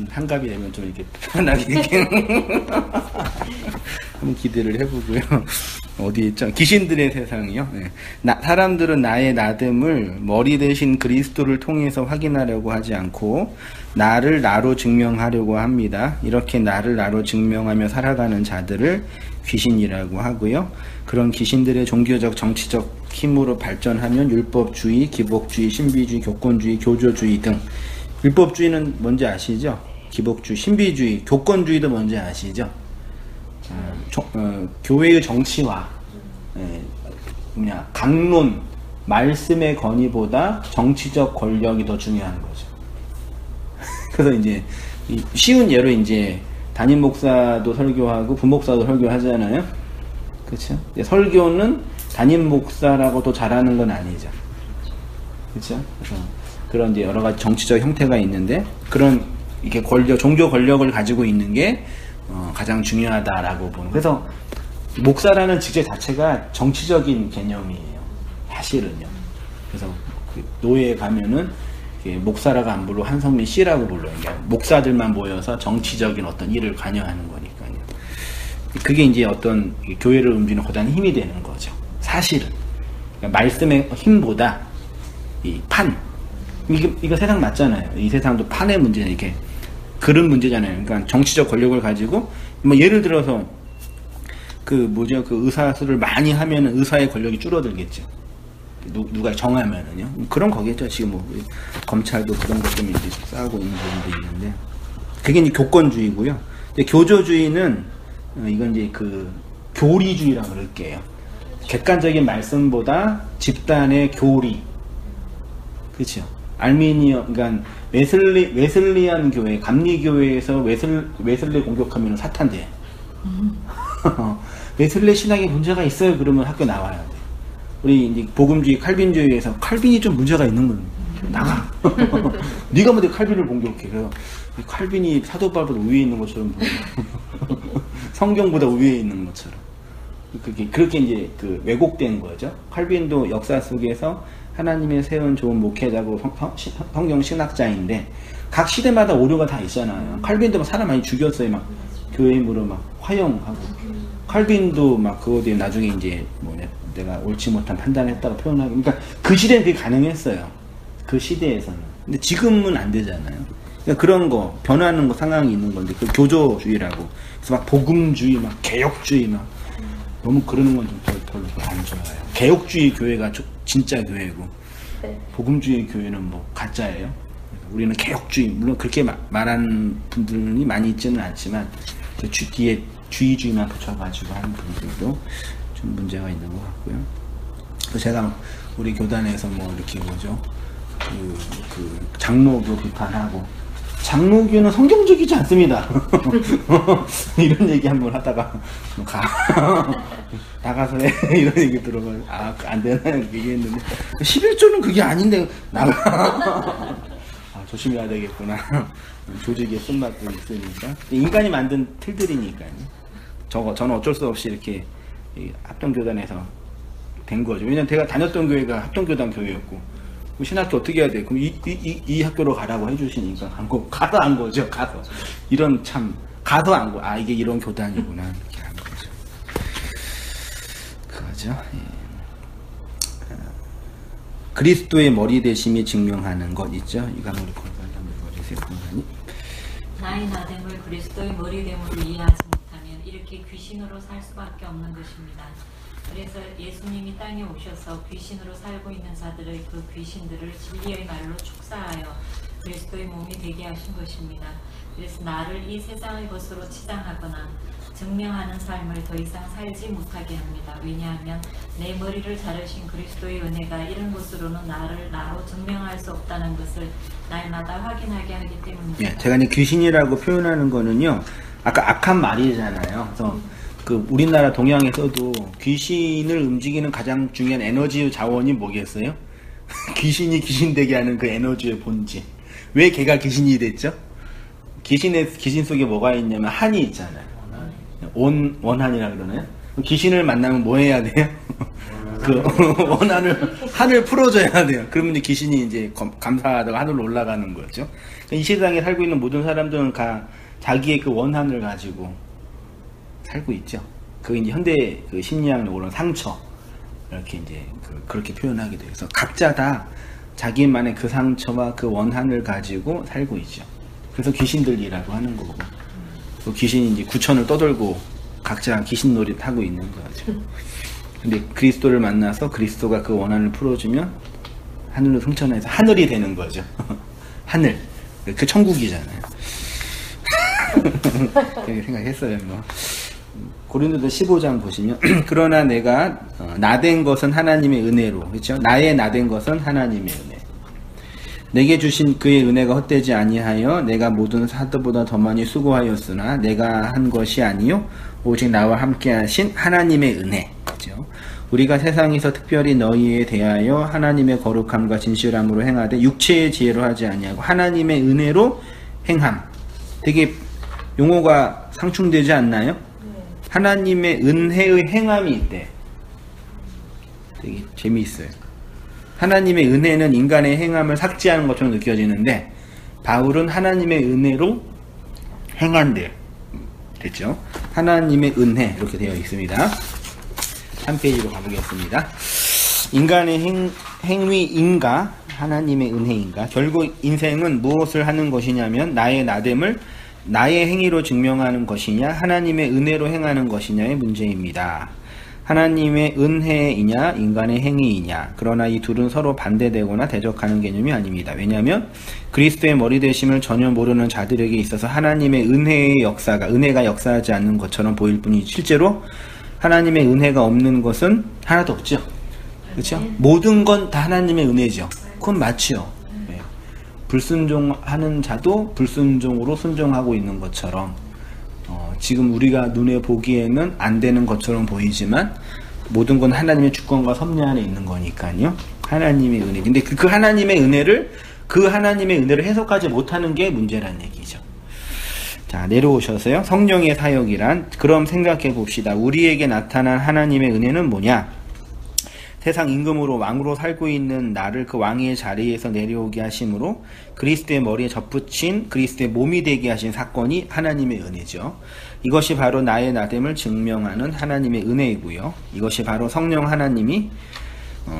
한갑이 되면 좀 이렇게 편하게 이렇게 한번 기대를 해보고요. 어디 있죠? 귀신들의 세상이요. 네. 사람들은 나의 나됨을 머리 대신 그리스도를 통해서 확인하려고 하지 않고 나를 나로 증명하려고 합니다. 이렇게 나를 나로 증명하며 살아가는 자들을 귀신이라고 하고요. 그런 귀신들의 종교적, 정치적 힘으로 발전하면 율법주의, 기복주의, 신비주의, 교권주의, 교조주의 등. 율법주의는 뭔지 아시죠? 기복주의, 신비주의, 교권주의도 뭔지 아시죠? 교회의 정치화, 강론, 말씀의 건의보다 정치적 권력이 더 중요한 거죠. 그래서 이제 쉬운 예로 이제 담임 목사도 설교하고 부목사도 설교하잖아요. 그렇죠? 설교는 담임 목사라고 더 잘하는 건 아니죠. 그렇죠? 그래서 그런 이제 여러 가지 정치적 형태가 있는데 그런 이렇게 종교 권력을 가지고 있는 게 가장 중요하다라고 보는. 그래서 목사라는 직책 자체가 정치적인 개념이에요. 사실은요. 그래서 노예에 가면은 목사라고 안 부르고 한성민 씨라고 불러요. 그러니까 목사들만 모여서 정치적인 어떤 일을 관여하는 거니까요. 그게 이제 어떤 교회를 움직이는 거대한 힘이 되는 거죠. 사실은. 그러니까 말씀의 힘보다 이 판. 이거 세상 맞잖아요. 이 세상도 판의 문제는 이렇게 그런 문제잖아요. 그러니까 정치적 권력을 가지고 뭐 예를 들어서 그 의사 수를 많이 하면은 의사의 권력이 줄어들겠죠. 누가 정하면은요. 그런 거겠죠. 지금 뭐 검찰도 그런 것 때문에 이제 싸우고 있는 부분도 있는데 그게 이제 교권주의고요. 교조주의는 이건 이제 그 교리주의라고 그럴게요. 객관적인 말씀보다 집단의 교리. 그렇죠. 그러니까 웨슬리안 교회, 감리교회에서 웨슬리 공격하면 사탄 돼. 웨슬리 신학에 문제가 있어요. 그러면 학교 나와야 돼. 우리 이제 복음주의, 칼빈주의에서 칼빈이 좀 문제가 있는 건 나가. 네가 뭐 칼빈을 공격해. 그래서 칼빈이 사도 바울보다 위에 있는 것처럼 보여. 성경보다 위에 있는 것처럼. 그렇게 이제 그 왜곡된 거죠. 칼빈도 역사 속에서 하나님의 세운 좋은 목회자고 성경 신학자인데 각 시대마다 오류가 다 있잖아요. 칼빈도 막 사람 많이 죽였어요. 막 교회 힘으로 막 화형하고. 칼빈도 막 그거 뒤에 나중에 이제 내가 옳지 못한 판단을 했다고 표현하고. 그러니까 그 시대는 그게 가능했어요. 그 시대에서는. 근데 지금은 안 되잖아요. 그러니까 그런 거 변하는 거 상황이 있는 건데 그 교조주의라고. 그래서 막 복음주의, 막 개혁주의 막 너무 그러는 건 좀 별로 안 좋아요. 개혁주의 교회가 진짜 교회고 복음주의 교회는 뭐 가짜예요. 우리는 개혁주의, 물론 그렇게 말하는 분들이 많이 있지는 않지만 뒤에 주의주의만 붙여가지고 하는 분들도 좀 문제가 있는 것 같고요. 그래서 제가 우리 교단에서 뭐 이렇게 그 장로교 비판하고 장로교는 성경적이지 않습니다. 이런 얘기 한번 하다가 나가서 해 이런 얘기 들어가지고 안 되나 이렇게 얘기했는데 11조는 그게 아닌데 나가. 조심해야 되겠구나. 조직의 쓴맛도 있으니까 인간이 만든 틀들이니까요. 저는 어쩔 수 없이 이렇게 합동교단에서 된 거죠. 왜냐면 제가 다녔던 교회가 합동교단 교회였고 신학교 어떻게 해야 돼? 그럼 이 학교로 가라고 해주시니까 가서 한 거죠. 가서 이런 참 가서 한 거. 이게 이런 교단이구나 이렇게 한 거죠. 그거죠. 예. 그리스도의 머리 되심이 증명하는 것 있죠. 이거 한번 우리 권사님 한번 읽어주세요. 권사님. 나의 나됨을 그리스도의 머리됨으로 이해하지 못하면 이렇게 귀신으로 살 수밖에 없는 것입니다. 그래서 예수님이 땅에 오셔서 귀신으로 살고 있는 자들의 그 귀신들을 진리의 말로 축사하여 그리스도의 몸이 되게 하신 것입니다. 그래서 나를 이 세상의 것으로 치장하거나 증명하는 삶을 더 이상 살지 못하게 합니다. 왜냐하면 내 머리를 자르신 그리스도의 은혜가 이런 것으로는 나를 나로 증명할 수 없다는 것을 날마다 확인하게 하기 때문입니다. 예, 제가 이제 귀신이라고 표현하는 거는요, 아까 악한 말이잖아요. 그래서 그 우리나라 동양에서도 귀신을 움직이는 가장 중요한 에너지 자원이 뭐겠어요? 귀신이 귀신 되게 하는 그 에너지의 본질. 왜 걔가 귀신이 됐죠? 귀신 속에 뭐가 있냐면 한이 있잖아요. 원한이라 그러나요? 귀신을 만나면 뭐 해야 돼요? 그 한을 풀어줘야 돼요. 그러면 이제 귀신이 이제 감사하다가 하늘로 올라가는 거죠. 이 세상에 살고 있는 모든 사람들은 다 자기의 그 원한을 가지고 살고 있죠. 그게 이제 현대 그 심리학적으로는 상처 이렇게 이제 그렇게 표현하게 돼요. 그래서 각자 다 자기만의 그 상처와 그 원한을 가지고 살고 있죠. 그래서 귀신들이라고 하는 거고, 그 귀신이 이제 구천을 떠돌고 각자 귀신놀이 하고 있는 거죠. 근데 그리스도를 만나서 그리스도가 그 원한을 풀어주면 하늘로 승천해서 하늘이 되는 거죠. 하늘. 그 천국이잖아요. 그렇게 생각했어요. 뭐. 고린도서 15장 보시면 그러나 내가 나된 것은 하나님의 은혜로, 그렇죠? 나의 나된 것은 하나님의 은혜. 내게 주신 그의 은혜가 헛되지 아니하여 내가 모든 사도보다 더 많이 수고하였으나 내가 한 것이 아니요 오직 나와 함께 하신 하나님의 은혜. 그렇죠? 우리가 세상에서 특별히 너희에 대하여 하나님의 거룩함과 진실함으로 행하되 육체의 지혜로 하지 아니하고 하나님의 은혜로 행함. 되게 용어가 상충되지 않나요? 하나님의 은혜의 행함이 있대. 되게 재미있어요. 하나님의 은혜는 인간의 행함을 삭제하는 것처럼 느껴지는데 바울은 하나님의 은혜로 행한대. 됐죠? 하나님의 은혜 이렇게 되어 있습니다. 한 페이지로 가보겠습니다. 인간의 행위인가 하나님의 은혜인가? 결국 인생은 무엇을 하는 것이냐면 나의 나됨을 나의 행위로 증명하는 것이냐 하나님의 은혜로 행하는 것이냐의 문제입니다. 하나님의 은혜이냐 인간의 행위이냐. 그러나 이 둘은 서로 반대되거나 대적하는 개념이 아닙니다. 왜냐하면 그리스도의 머리 되심을 전혀 모르는 자들에게 있어서 하나님의 은혜의 역사가 은혜가 역사하지 않는 것처럼 보일 뿐이지 실제로 하나님의 은혜가 없는 것은 하나도 없죠. 그렇죠? 모든 건 다 하나님의 은혜죠. 그건 맞죠. 네. 불순종하는 자도 불순종으로 순종하고 있는 것처럼 지금 우리가 눈에 보기에는 안 되는 것처럼 보이지만 모든 건 하나님의 주권과 섭리 안에 있는 거니까요. 하나님의 은혜. 근데 그 하나님의 은혜를 해석하지 못하는 게 문제라는 얘기죠. 자, 내려오셔서요. 성령의 사역이란 그럼 생각해 봅시다. 우리에게 나타난 하나님의 은혜는 뭐냐? 세상 임금으로 왕으로 살고 있는 나를 그 왕의 자리에서 내려오게 하심으로 그리스도의 머리에 접붙인 그리스도의 몸이 되게 하신 사건이 하나님의 은혜죠. 이것이 바로 나의 나됨을 증명하는 하나님의 은혜이고요. 이것이 바로 성령 하나님이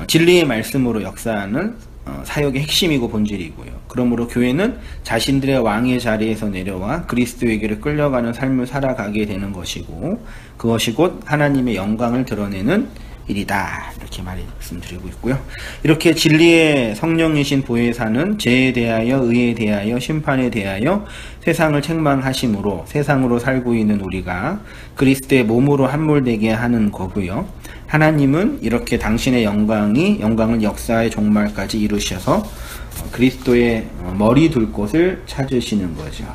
진리의 말씀으로 역사하는 사역의 핵심이고 본질이고요. 그러므로 교회는 자신들의 왕의 자리에서 내려와 그리스도에게로 끌려가는 삶을 살아가게 되는 것이고 그것이 곧 하나님의 영광을 드러내는 일이다. 이렇게 말씀드리고 있고요. 이렇게 진리의 성령이신 보혜사는 죄에 대하여 의에 대하여 심판에 대하여 세상을 책망하심으로 세상으로 살고 있는 우리가 그리스도의 몸으로 함몰되게 하는 거고요. 하나님은 이렇게 당신의 영광을 역사의 종말까지 이루셔서 그리스도의 머리 둘 곳을 찾으시는 거죠.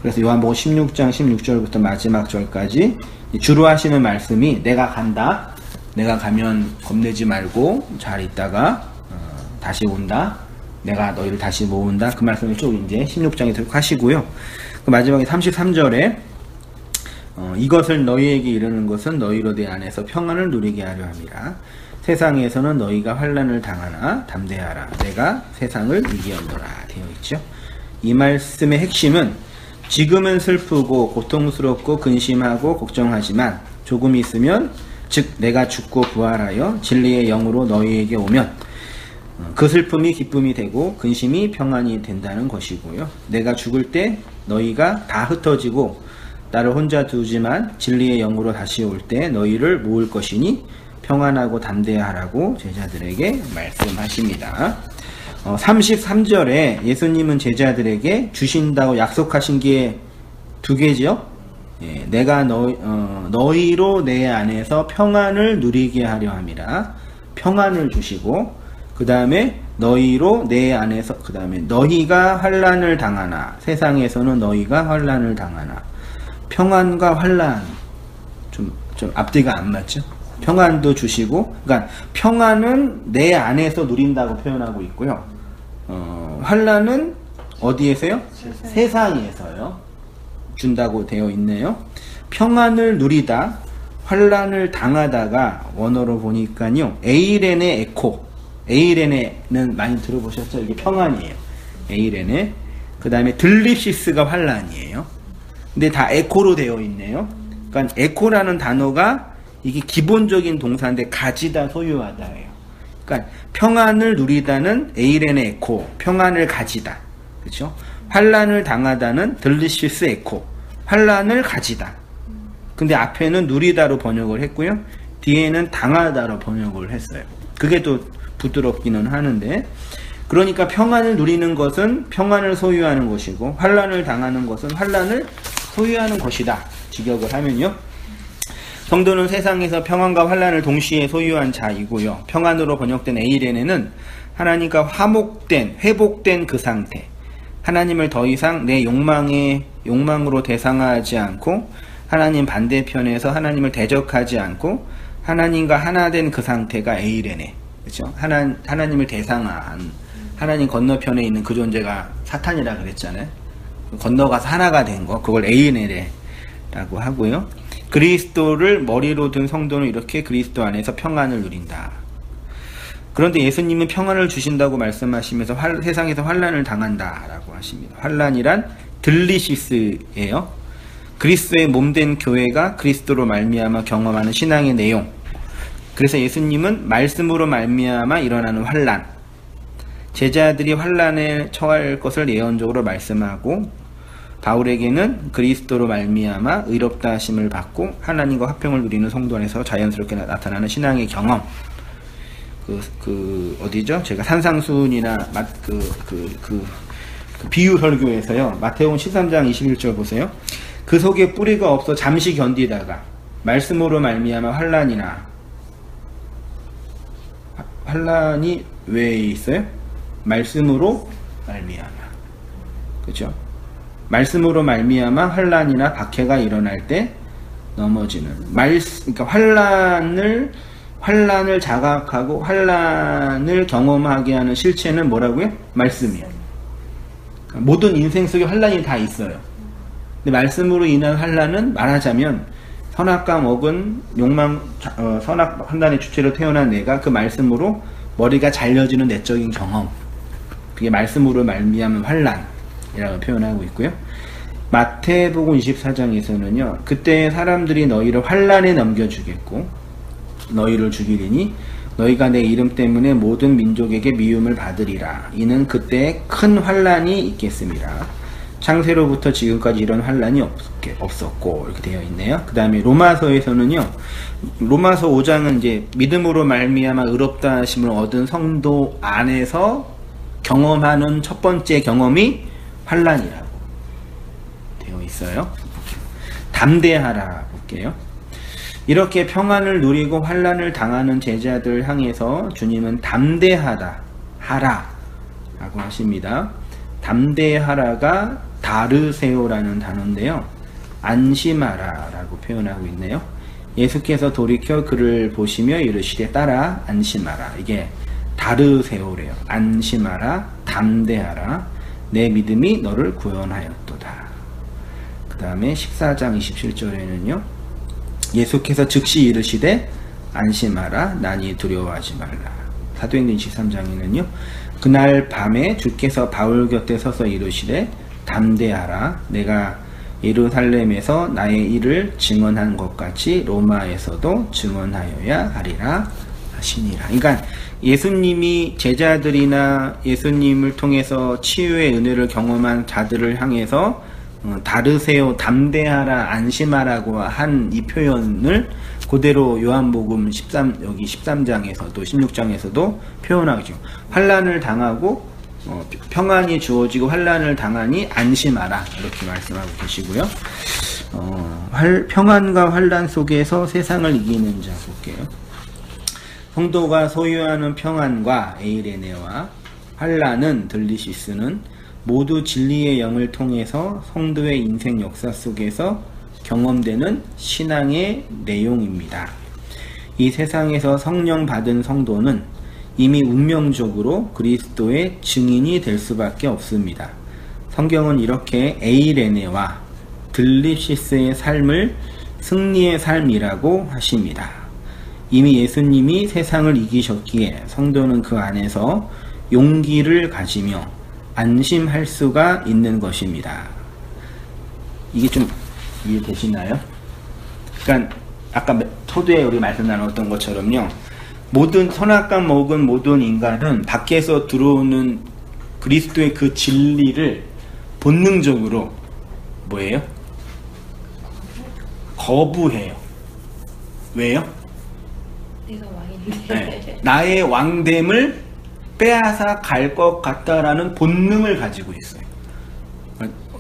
그래서 요한복음 16장 16절부터 마지막 절까지 주로 하시는 말씀이 내가 간다. 내가 가면 겁내지 말고 잘 있다가 다시 온다. 내가 너희를 다시 모은다. 그 말씀을 쭉 이제 16장에 들고 하시고요. 그 마지막에 33절에 이것을 너희에게 이르는 것은 너희로 내 안에서 평안을 누리게 하려 함이라. 세상에서는 너희가 환난을 당하나 담대하라. 내가 세상을 이기었노라 되어 있죠. 이 말씀의 핵심은 지금은 슬프고 고통스럽고 근심하고 걱정하지만 조금 있으면 즉 내가 죽고 부활하여 진리의 영으로 너희에게 오면 그 슬픔이 기쁨이 되고 근심이 평안이 된다는 것이고요. 내가 죽을 때 너희가 다 흩어지고 나를 혼자 두지만 진리의 영으로 다시 올 때 너희를 모을 것이니 평안하고 담대하라고 제자들에게 말씀하십니다. 33절에 예수님은 제자들에게 주신다고 약속하신 게 두 개죠. 예, 내가 너희로 내 안에서 평안을 누리게 하려 함이라. 평안을 주시고 그 다음에 너희로 내 안에서 그 다음에 너희가 환난을 당하나 세상에서는 너희가 환난을 당하나 평안과 환란 좀 앞뒤가 안 맞죠? 평안도 주시고, 그러니까 평안은 내 안에서 누린다고 표현하고 있고요. 환란은 어디에서요? 세상에서요. 준다고 되어 있네요. 평안을 누리다, 환란을 당하다가 원어로 보니까요. 에이레네 에코. 에이레네는 많이 들어보셨죠? 이게 평안이에요. 에이레네. 그 다음에 들립시스가 환란이에요. 근데 다 에코로 되어 있네요. 그러니까 에코라는 단어가 이게 기본적인 동사인데 가지다, 소유하다예요. 그러니까 평안을 누리다는 에이레네 에코, 평안을 가지다. 그렇죠? 환란을 당하다는 들리시스 에코, 환란을 가지다. 근데 앞에는 누리다로 번역을 했고요. 뒤에는 당하다로 번역을 했어요. 그게 또 부드럽기는 하는데, 그러니까 평안을 누리는 것은 평안을 소유하는 것이고 환란을 당하는 것은 환란을 소유하는 것이다. 직역을 하면요. 성도는 세상에서 평안과 환란을 동시에 소유한 자이고요. 평안으로 번역된 에이레네는 하나님과 회복된 그 상태. 하나님을 더 이상 내 욕망으로 대상화하지 않고 하나님 반대편에서 하나님을 대적하지 않고 하나님과 하나 된 그 상태가 에이레네. 그렇죠? 하나님을 대상화한 하나님 건너편에 있는 그 존재가 사탄이라 그랬잖아요. 건너가서 하나가 된 거, 그걸 에이레네라고 하고요. 그리스도를 머리로 든 성도는 이렇게 그리스도 안에서 평안을 누린다. 그런데 예수님은 평안을 주신다고 말씀하시면서 세상에서 환란을 당한다라고 하십니다. 환란이란 들리시스예요. 그리스도의 몸된 교회가 그리스도로 말미암아 경험하는 신앙의 내용. 그래서 예수님은 말씀으로 말미암아 일어나는 환란, 제자들이 환란에 처할 것을 예언적으로 말씀하고 바울에게는 그리스도로 말미암아 의롭다 하심을 받고 하나님과 화평을 누리는 성도 안에서 자연스럽게 나타나는 신앙의 경험. 어디죠? 제가 산상순이나 비유 설교에서요. 마태복음 13장 21절 보세요. 그 속에 뿌리가 없어 잠시 견디다가 말씀으로 말미암아 환란이 왜 있어요? 말씀으로 말미암아. 그렇죠? 말씀으로 말미암아 환란이나 박해가 일어날 때 넘어지는 그러니까 환란을 자각하고 환란을 경험하게 하는 실체는 뭐라고요? 말씀이에요. 그러니까 모든 인생 속에 환란이 다 있어요. 근데 말씀으로 인한 환란은 말하자면 선악과 먹은 선악 판단의 주체로 태어난 내가 그 말씀으로 머리가 잘려지는 내적인 경험, 그게 말씀으로 말미암은 환란이라고 표현하고 있고요. 마태복음 24장에서는요. 그때 사람들이 너희를 환란에 넘겨주겠고 너희를 죽이리니 너희가 내 이름 때문에 모든 민족에게 미움을 받으리라. 이는 그때 큰 환란이 있겠습니다. 창세로부터 지금까지 이런 환란이 없었고 이렇게 되어 있네요. 그 다음에 로마서에서는요. 로마서 5장은 이제 믿음으로 말미암아 의롭다 하심을 얻은 성도 안에서 경험하는 첫 번째 경험이 환란이라고 되어 있어요. 담대하라 볼게요. 이렇게 평안을 누리고 환란을 당하는 제자들 향해서 주님은 담대하다 하라 라고 하십니다. 담대하라가 다르세요라는 단어인데요. 안심하라 라고 표현하고 있네요. 예수께서 돌이켜 그를 보시며 이르시되 따라 안심하라. 이게 다르세요래요. 안심하라, 담대하라, 내 믿음이 너를 구원하였도다. 그 다음에 14장 27절에는요. 예수께서 즉시 이르시되 안심하라, 나니 두려워하지 말라. 사도행전 23장에는요. 그날 밤에 주께서 바울 곁에 서서 이르시되 담대하라, 내가 예루살렘에서 나의 일을 증언한 것 같이 로마에서도 증언하여야 하리라 하시니라. 그러니까 예수님이 제자들이나 예수님을 통해서 치유의 은혜를 경험한 자들을 향해서 다르세요, 담대하라, 안심하라고 한 이 표현을 그대로 요한복음 13장에서도 16장에서도 평안하고 있죠. 환란을 당하고 평안이 주어지고 환란을 당하니 안심하라 이렇게 말씀하고 계시고요. 평안과 환란 속에서 세상을 이기는 자 볼게요. 성도가 소유하는 평안과 에이레네와 환란은 들리시스는 모두 진리의 영을 통해서 성도의 인생 역사 속에서 경험되는 신앙의 내용입니다. 이 세상에서 성령 받은 성도는 이미 운명적으로 그리스도의 증인이 될 수밖에 없습니다. 성경은 이렇게 에이레네와 들립시스의 삶을 승리의 삶이라고 하십니다. 이미 예수님이 세상을 이기셨기에 성도는 그 안에서 용기를 가지며 안심할 수가 있는 것입니다. 이게 좀 이해되시나요? 그러니까 아까 초두에 우리 말씀 나눴던 것처럼요, 모든 선악과 먹은 모든 인간은 밖에서 들어오는 그리스도의 그 진리를 본능적으로 뭐예요? 거부해요. 왜요? 내가 왕인데. 네. 나의 왕됨을 빼앗아 갈 것 같다라는 본능을 가지고 있어요.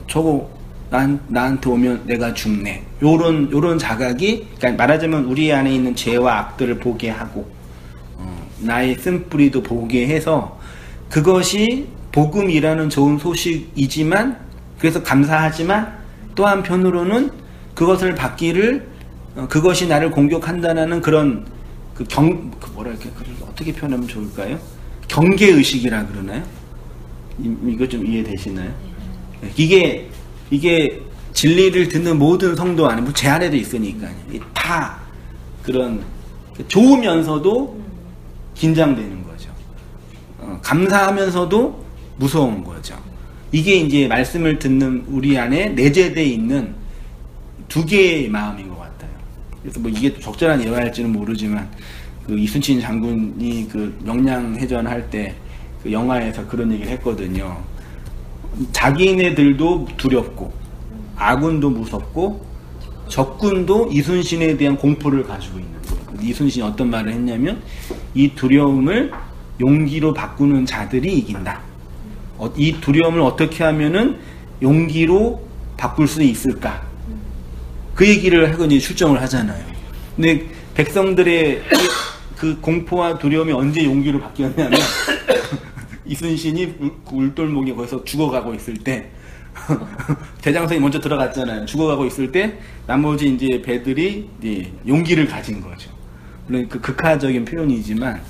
저거 나한테 오면 내가 죽네. 요런 자각이, 그러니까 말하자면 우리 안에 있는 죄와 악들을 보게 하고, 나의 쓴뿌리도 보게 해서, 그것이 복음이라는 좋은 소식이지만, 그래서 감사하지만, 또 한편으로는 그것을 받기를, 그것이 나를 공격한다는 그런, 어떻게 표현하면 좋을까요? 경계의식이라 그러나요? 이거 좀 이해되시나요? 이게 진리를 듣는 모든 성도 안에, 제 안에도 있으니까요. 다 그런, 좋으면서도 긴장되는 거죠. 감사하면서도 무서운 거죠. 이게 이제 말씀을 듣는 우리 안에 내재되어 있는 두 개의 마음인 것 같아요. 그래서 뭐 이게 적절한 예화일지는 모르지만, 그 이순신 장군이 그 명량해전 할 때 그 영화에서 그런 얘기를 했거든요. 자기네들도 두렵고 아군도 무섭고 적군도 이순신에 대한 공포를 가지고 있는 거예요. 이순신이 어떤 말을 했냐면, 이 두려움을 용기로 바꾸는 자들이 이긴다. 이 두려움을 어떻게 하면은 용기로 바꿀 수 있을까? 그 얘기를 하고 이제 출정을 하잖아요. 근데 백성들의 그 공포와 두려움이 언제 용기로 바뀌었냐면 이순신이 울돌목에 거기서 죽어가고 있을 때 대장성이 먼저 들어갔잖아요. 죽어가고 있을 때 나머지 이제 배들이 이제 용기를 가진 거죠. 물론 그 극화적인 표현이지만,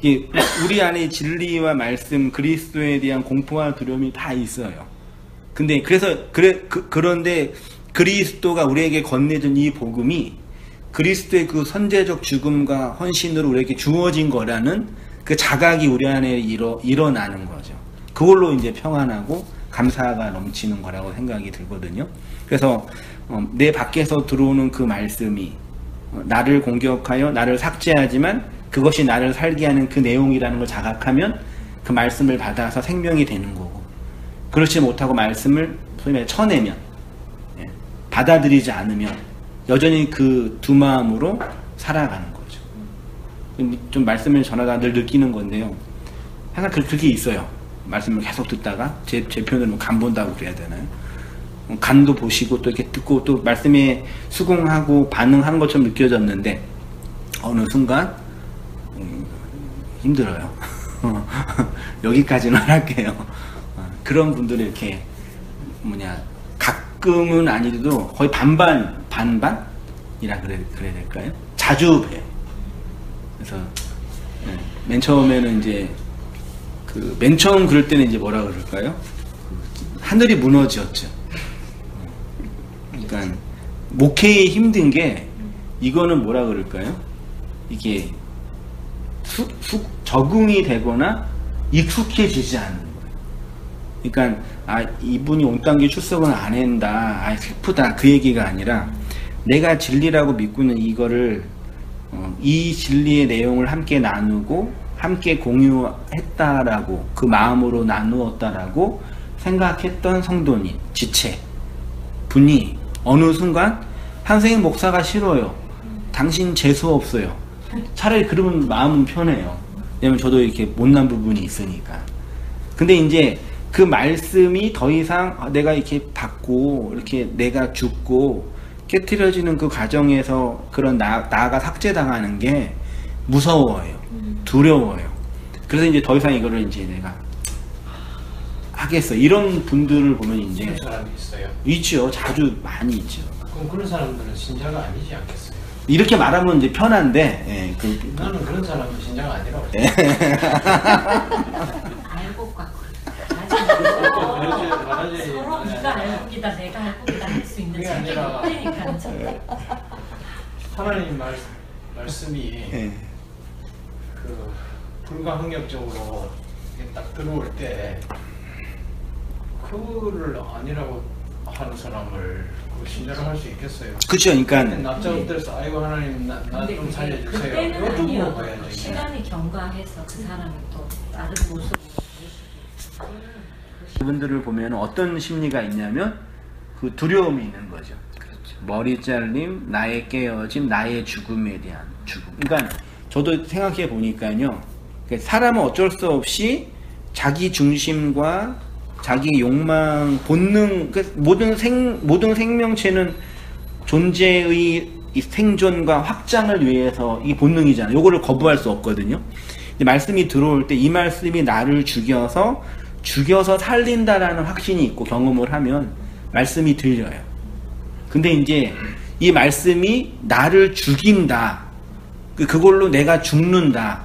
이게 우리 안에 진리와 말씀, 그리스도에 대한 공포와 두려움이 다 있어요. 근데 그런데 그리스도가 우리에게 건네준 이 복음이 그리스도의 그 선제적 죽음과 헌신으로 우리에게 주어진 거라는 그 자각이 우리 안에 일어나는 거죠. 그걸로 이제 평안하고 감사가 넘치는 거라고 생각이 들거든요. 그래서 내 밖에서 들어오는 그 말씀이 나를 공격하여 나를 삭제하지만 그것이 나를 살게 하는 그 내용이라는 걸 자각하면 그 말씀을 받아서 생명이 되는 거고, 그렇지 못하고 말씀을 소위 말해 쳐내면, 받아들이지 않으면 여전히 그 두 마음으로 살아가는 거죠. 좀 말씀을 전하다 늘 느끼는 건데요. 항상 그렇게 있어요. 말씀을 계속 듣다가 제 표현으로 간 본다고 그래야 되나요? 간도 보시고 또 이렇게 듣고 또 말씀에 수긍하고 반응하는 것처럼 느껴졌는데 어느 순간 힘들어요. 여기까지는 할게요. 그런 분들이 이렇게 가끔은 아니어도 거의 반반이라 그래야 될까요? 자주 봬요. 그래서 맨 처음에는 이제 맨 처음 그럴 때는 이제 뭐라 그럴까요? 하늘이 무너졌죠. 그러니까 목회에 힘든 게 이거는 뭐라 그럴까요? 이게 적응이 되거나 익숙해지지 않는 거예요. 그러니까 이분이 온당기 출석은 안 한다, 슬프다, 그 얘기가 아니라 내가 진리라고 믿고 있는 이거를 이 진리의 내용을 함께 나누고 함께 공유했다라고, 그 마음으로 나누었다라고 생각했던 성도님, 지체 분이 어느 순간 선생님 목사가 싫어요, 당신 재수 없어요, 차라리 그러면 마음은 편해요. 왜냐면 저도 이렇게 못난 부분이 있으니까. 근데 이제 그 말씀이 더 이상 내가 이렇게 받고 이렇게 내가 죽고 깨트려지는 그 과정에서 그런 나가 삭제당하는 게 무서워요. 두려워요. 그래서 이제 더 이상 이거를 이제 내가 하겠어. 이런 분들을 보면 이제 사람이 있어요. 있죠. 자주 많이 있죠. 그럼 그런 사람들은 신자가 아니지 않겠어요? 이렇게 말하면 이제 편한데, 나는 그런 사람은 신자가 아니라고 알고 갖고 말하지 서로 네가 알고기다 내가 알고기다 할 수 있는 그게 책임이 아니라- 없으니까. 하나님 말씀이 그 불가항력적으로 이게 딱 들어올 때 그거를 아니라고 하는 사람을 그 신자로 할 수 있겠어요? 그렇죠. 그러니까 납작 엎드려서 아이고 하나님 나 근데 좀 그게 살려주세요. 그때는 이것도 아니어도 물어봐야죠. 시간이 경과해서 그 사람이 또 다른 모습으로 될 수도 있고. 그분들을 보면 어떤 심리가 있냐면 그 두려움이 있는 거죠. 머리 잘림, 나의 깨어짐, 나의 죽음에 대한 죽음. 그러니까 저도 생각해 보니까요. 사람은 어쩔 수 없이 자기 중심과 자기 욕망, 본능, 모든 생명체는 존재의 이 생존과 확장을 위해서 이게 본능이잖아요. 요거를 거부할 수 없거든요. 근데 말씀이 들어올 때 이 말씀이 나를 죽여서 살린다라는 확신이 있고 경험을 하면 말씀이 들려요. 근데 이제 이 말씀이 나를 죽인다. 그걸로 내가 죽는다.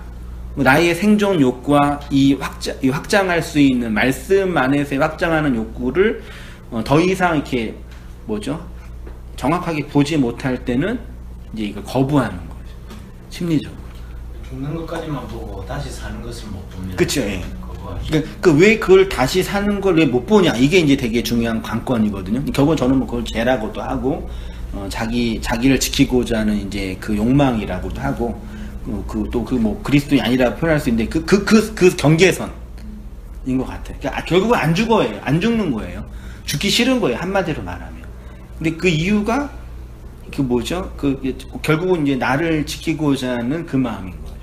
나의 생존 욕구와 이 확장할 수 있는 말씀 안에서의 확장하는 욕구를 더 이상 이렇게 정확하게 보지 못할 때는 이제 이걸 거부하는 거죠. 심리적으로. 죽는 것까지만 보고 다시 사는 것을 못 보면 그쵸, 예. 거부하죠. 왜 그걸 다시 사는 걸 왜 못 보냐, 이게 이제 되게 중요한 관건이거든요. 결국은 저는 뭐 그걸 죄라고도 하고, 자기를 지키고자 하는 이제 그 욕망이라고도 하고, 그리스도인이 아니라 표현할 수 있는데, 그 경계선인 것 같아요. 그러니까 결국은 안 죽어요. 안 죽는 거예요. 죽기 싫은 거예요. 한마디로 말하면. 근데 그 이유가, 결국은 이제 나를 지키고자 하는 그 마음인 거예요.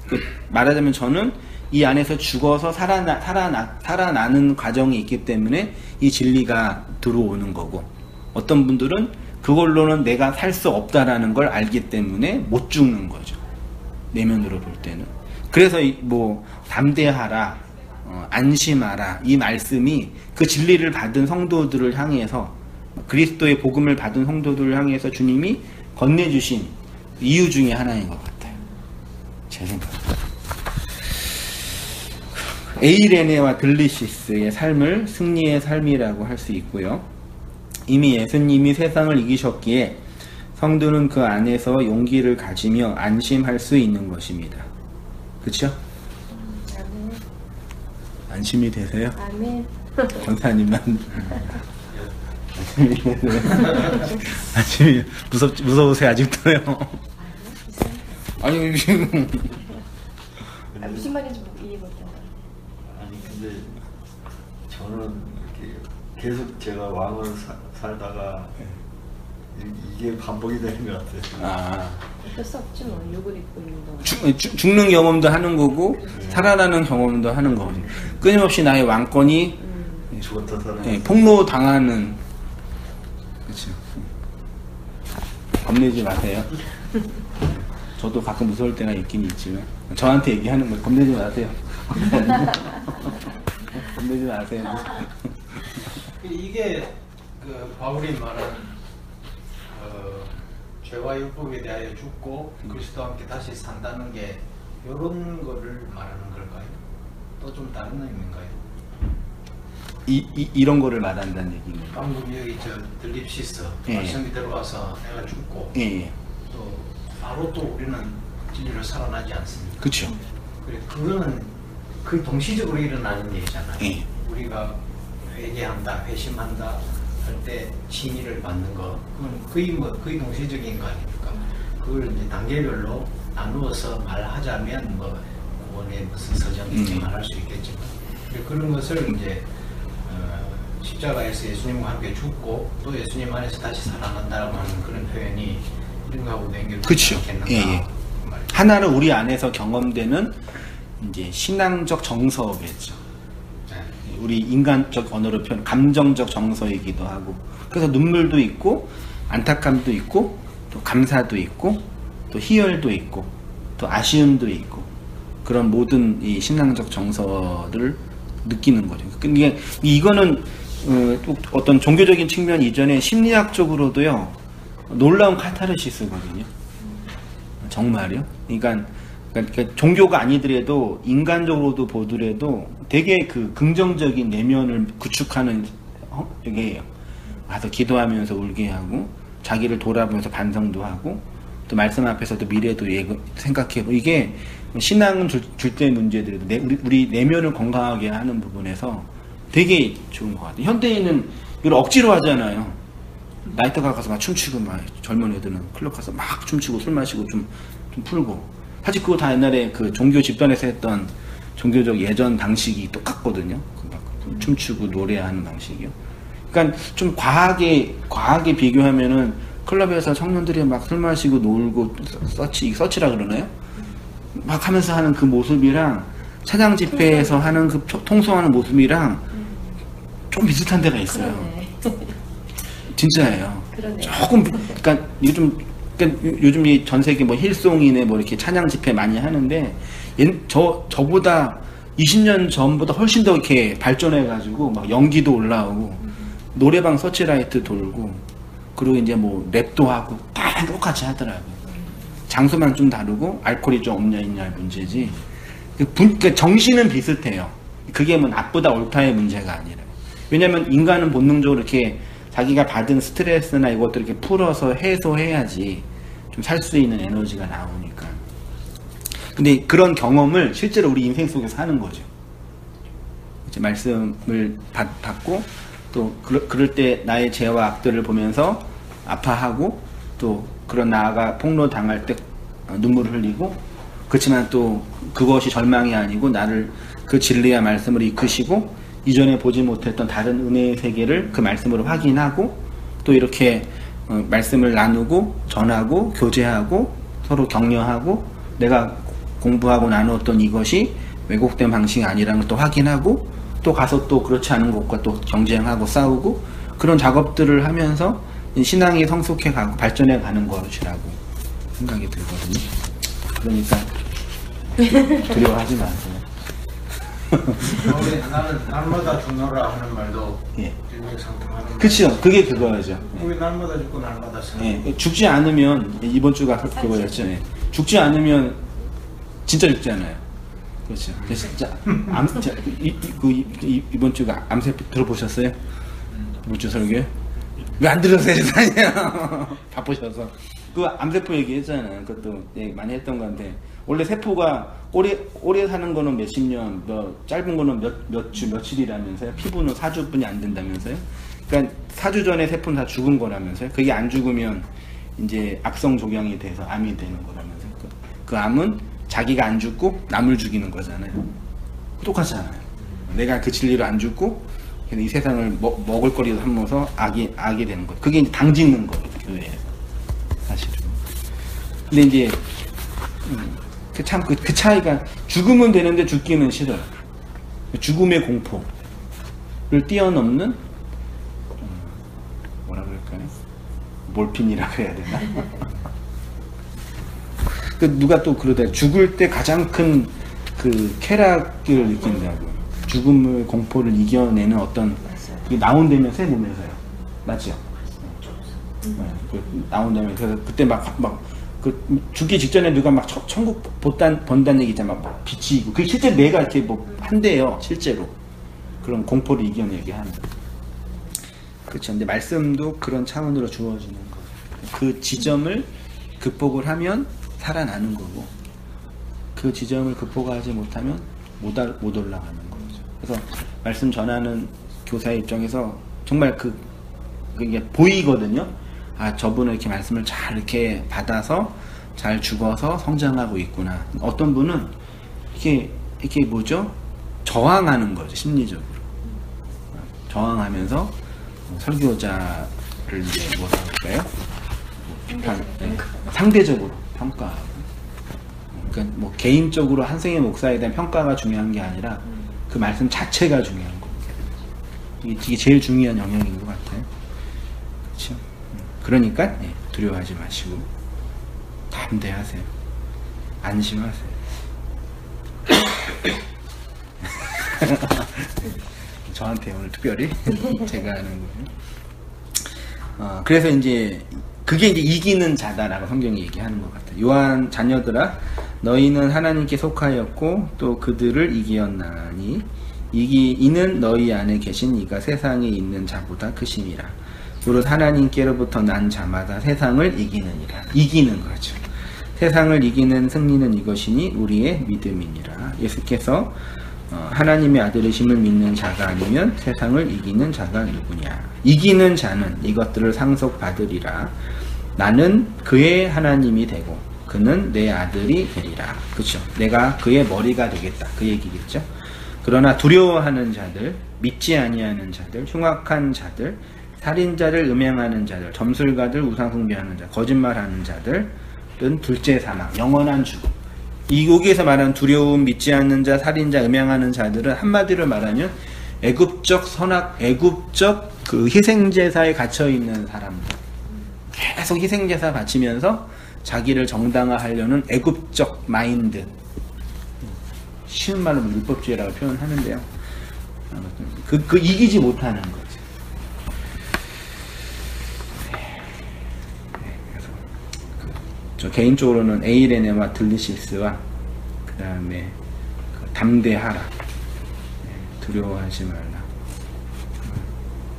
그렇죠. 말하자면 저는 이 안에서 죽어서 살아나는 과정이 있기 때문에 이 진리가 들어오는 거고, 어떤 분들은 그걸로는 내가 살 수 없다라는 걸 알기 때문에 못 죽는 거죠. 내면으로 볼 때는. 그래서 담대하라, 안심하라, 이 말씀이 그 진리를 받은 성도들을 향해서, 그리스도의 복음을 받은 성도들을 향해서 주님이 건네주신 이유 중에 하나인 것 같아요. 제 생각은. 에이레네와 들리시스의 삶을 승리의 삶이라고 할 수 있고요. 이미 예수님이 세상을 이기셨기에 성도는 그 안에서 용기를 가지며 안심할 수 있는 것입니다. 그렇죠? 아멘. 안심이 되세요? 아멘. 권사님만 안심이 무서우세요 아직도요? 아니 지금 무슨 말인지 이해 못한다. 아니 근데 저는 이렇게 계속 제가 왕을 살다가 이게 반복이 되는 것 같아요. 어쩔 수 없지 뭐. 욕을 입고 있는 동안. 죽는 경험도 하는 거고 살아나는 경험도 하는 거거든요. 끊임없이 나의 왕권이 죽었다 살아. 폭로당하는. 그렇죠. 겁내지 마세요. 저도 가끔 무서울 때가 있긴 있지만 저한테 얘기하는 거 겁내지 마세요. 겁내지 마세요. 이게 그 바울이 말한 죄와 율법에 대하여 죽고 그리스도와 함께 다시 산다는 게 이런 거를 말하는 걸까요? 또 좀 다른 의미인가요? 이런 거를 말한다는 얘기입니다. 방금 여기 들립시스 예. 말씀이 들어와서 내가 죽고 예. 또 바로 또 우리는 진리로 살아나지 않습니까? 그렇죠. 그래 그거는 그 동시적으로 일어나는 일이잖아요. 예. 우리가 회개한다, 회심한다 할 때 진리를 받는 거, 그건 거의 동시적인 거 아닙니까? 그걸 이제 단계별로 나누어서 말하자면 구원의 무슨 서정 이렇게 말할 수 있겠지만, 그런 것을 이제 십자가에서 예수님과 함께 죽고 또 예수님 안에서 다시 살아난다라고 하는 그런 표현이 이런 거하고 연결되지 그쵸. 않겠는가? 예. 하나는 우리 안에서 경험되는 이제 신앙적 정서겠죠. 우리 인간적 언어로 표현, 감정적 정서이기도 하고, 그래서 눈물도 있고, 안타kam도 있고, 또 감사도 있고, 또 희열도 있고, 또 아쉬움도 있고, 그런 모든 이 신앙적 정서를 느끼는 거죠. 근데 이거는 또 어떤 종교적인 측면 이전에 심리학적으로도요 놀라운 카타르시스거든요. 정말요. 그러니까 종교가 아니더라도 인간적으로도 보더라도 되게 그 긍정적인 내면을 구축하는 이게요. 와서 기도하면서 울게 하고 자기를 돌아보면서 반성도 하고 또 말씀 앞에서도 미래도 생각해보고 이게 신앙은 줄대 문제들도 우리 내면을 건강하게 하는 부분에서 되게 좋은 것 같아요. 현대인은 이걸 억지로 하잖아요. 나이트 가서 막 춤추고 막 젊은 애들은 클럽 가서 막 춤추고 술 마시고 좀 풀고 사실 그거 다 옛날에 그 종교 집단에서 했던 종교적 예전 방식이 똑같거든요. 막 춤추고 노래하는 방식이요. 그러니까 좀 과하게 비교하면은 클럽에서 청년들이 막 술 마시고 놀고 서치라 그러나요? 막 하면서 하는 그 모습이랑 찬양 집회에서 하는 그 통성하는 모습이랑 좀 비슷한 데가 있어요. 진짜예요. 그러네. 조금 그러니까 요즘 이 전 세계 뭐 힐송이네 뭐 이렇게 찬양 집회 많이 하는데 저보다 20년 전보다 훨씬 더 이렇게 발전해가지고 막 연기도 올라오고 노래방 서치라이트 돌고 그리고 이제 뭐 랩도 하고 다 똑같이 하더라고요. 장소만 좀 다르고 알코올이 좀 없냐 있냐 문제지. 그러니까 정신은 비슷해요. 그게 뭐 나쁘다 옳다의 문제가 아니라. 왜냐면 인간은 본능적으로 이렇게 자기가 받은 스트레스나 이것들을 이렇게 풀어서 해소해야지 좀 살 수 있는 에너지가 나오니까. 근데 그런 경험을 실제로 우리 인생 속에서 하는 거죠. 이제 말씀을 받고 또 그럴 때 나의 죄와 악들을 보면서 아파하고 또 그런 나아가 폭로 당할 때 눈물을 흘리고 그렇지만 또 그것이 절망이 아니고 나를 그 진리와 말씀을 이끄시고 이전에 보지 못했던 다른 은혜의 세계를 그 말씀으로 확인하고 또 이렇게 말씀을 나누고 전하고 교제하고 서로 격려하고 내가 공부하고 나누었던 이것이 왜곡된 방식이 아니라는 걸 또 확인하고 또 가서 또 그렇지 않은 것과 또 경쟁하고 싸우고 그런 작업들을 하면서 신앙이 성숙해 가고 발전해 가는 것이라고 생각이 들거든요. 그러니까 두려워하지 마세요. 우리 하나는 날마다 죽노라 하는 말도 예. 일맥상통하는. 그치요. 그게 그거죠. 우리 날마다 죽고 날마다 사는. 예. 죽지 않으면 이번 주가 그거였죠. 예. 죽지 않으면 진짜 죽지 않아요. 그렇죠. 진짜 이번 주가 암세포 들어보셨어요? 이번 주 설교? 왜 안 들으세요, 세상이야? 바쁘셔서. 그 암세포 얘기했잖아요. 그것도 많이 했던 건데 원래 세포가 오래 사는 거는 몇십 년, 짧은 거는 몇 주, 며칠이라면서요. 피부는 4주뿐이 안 된다면서요. 그러니까 4주 전에 세포는 다 죽은 거라면서요. 그게 안 죽으면 이제 악성 조경이 돼서 암이 되는 거라면서요. 그 암은 자기가 안 죽고 남을 죽이는 거잖아요. 똑같잖아요. 내가 그 진리로 안 죽고 이 세상을 먹을 거리도 삼아서 악이 되는 거예요. 그게 이제 당 짓는 거예요. 교회에서 사실은. 근데 이제 그 차이가 죽으면 되는데 죽기는 싫어요. 죽음의 공포를 뛰어넘는 뭐라 그럴까요? 몰핀이라고 해야 되나? 누가 또 그러다 죽을 때 가장 큰 그 쾌락을 느낀다고. 죽음의 공포를 이겨내는 어떤 나온다면서 새 몸에서요. 맞죠? 나온다면 그래서 그때 그 죽기 직전에 누가 막 천국 본다는 얘기 있잖아. 막 빛이 있고. 그게 실제 내가 이렇게 뭐 한대요. 실제로. 그런 공포를 이겨내게 하는. 그렇죠. 근데 말씀도 그런 차원으로 주어지는 거예요. 그 지점을 극복을 하면 살아나는 거고, 그 지점을 극복하지 못하면 못 올라가는 거죠. 그래서 말씀 전하는 교사의 입장에서 정말 그게 보이거든요. 아, 저분은 이렇게 말씀을 잘 이렇게 받아서 잘 죽어서 성장하고 있구나. 어떤 분은 이렇게 뭐죠? 저항하는 거죠, 심리적으로. 저항하면서 설교자를 이제 뭐라 할까요? 상대적으로 평가하고. 그러니까 뭐 개인적으로 한승의 목사에 대한 평가가 중요한 게 아니라 그 말씀 자체가 중요한 거예요. 이게 제일 중요한 영역인 것 같아요. 그렇죠? 그러니까 두려워하지 마시고 담대하세요. 안심하세요. 저한테 오늘 특별히 제가 하는 거예요. 그래서 이제 그게 이제 이기는 자다라고 성경이 얘기하는 것 같아요. 요한 자녀들아, 너희는 하나님께 속하였고 또 그들을 이기었나니 이는 너희 안에 계신 이가 세상에 있는 자보다 크심이라. 무릇 하나님께로부터 난 자마다 세상을 이기느니라. 이기는 거죠. 세상을 이기는 승리는 이것이니 우리의 믿음이니라. 예수께서 하나님의 아들이심을 믿는 자가 아니면 세상을 이기는 자가 누구냐. 이기는 자는 이것들을 상속받으리라. 나는 그의 하나님이 되고 그는 내 아들이 되리라. 그렇죠. 내가 그의 머리가 되겠다. 그 얘기겠죠. 그러나 두려워하는 자들, 믿지 아니하는 자들, 흉악한 자들, 살인자를 음행하는 자들, 점술가들, 우상숭배하는 자, 거짓말하는 자들은 둘째 사망, 영원한 죽음. 여기에서 말하는 두려움, 믿지 않는 자, 살인자, 음행하는 자들은 한마디로 말하면 애굽적 그 희생제사에 갇혀 있는 사람들. 계속 희생제사 바치면서 자기를 정당화하려는 애굽적 마인드. 쉬운 말로 율법주의라고 표현하는데요. 그 이기지 못하는 거죠. 그래서 저 개인적으로는 에이레네와 들리시스와 그 다음에 담대하라, 두려워하지 말라,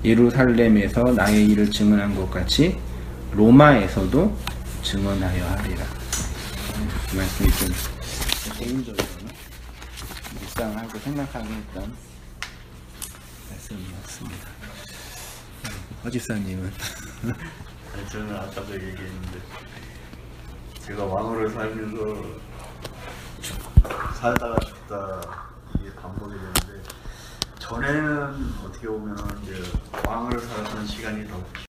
예루살렘에서 나의 일을 증언한 것 같이 로마에서도 증언하여 하리라. 그 말씀이 좀 개인적으로는 묵상하고 생각하게 했던 말씀이었습니다. 허집사님은? 저는 아까도 얘기했는데 제가 왕으로 살다가 죽다 이게 반복이 되는데 전에는 어떻게 보면 이제 왕으로 살았던 시간이 더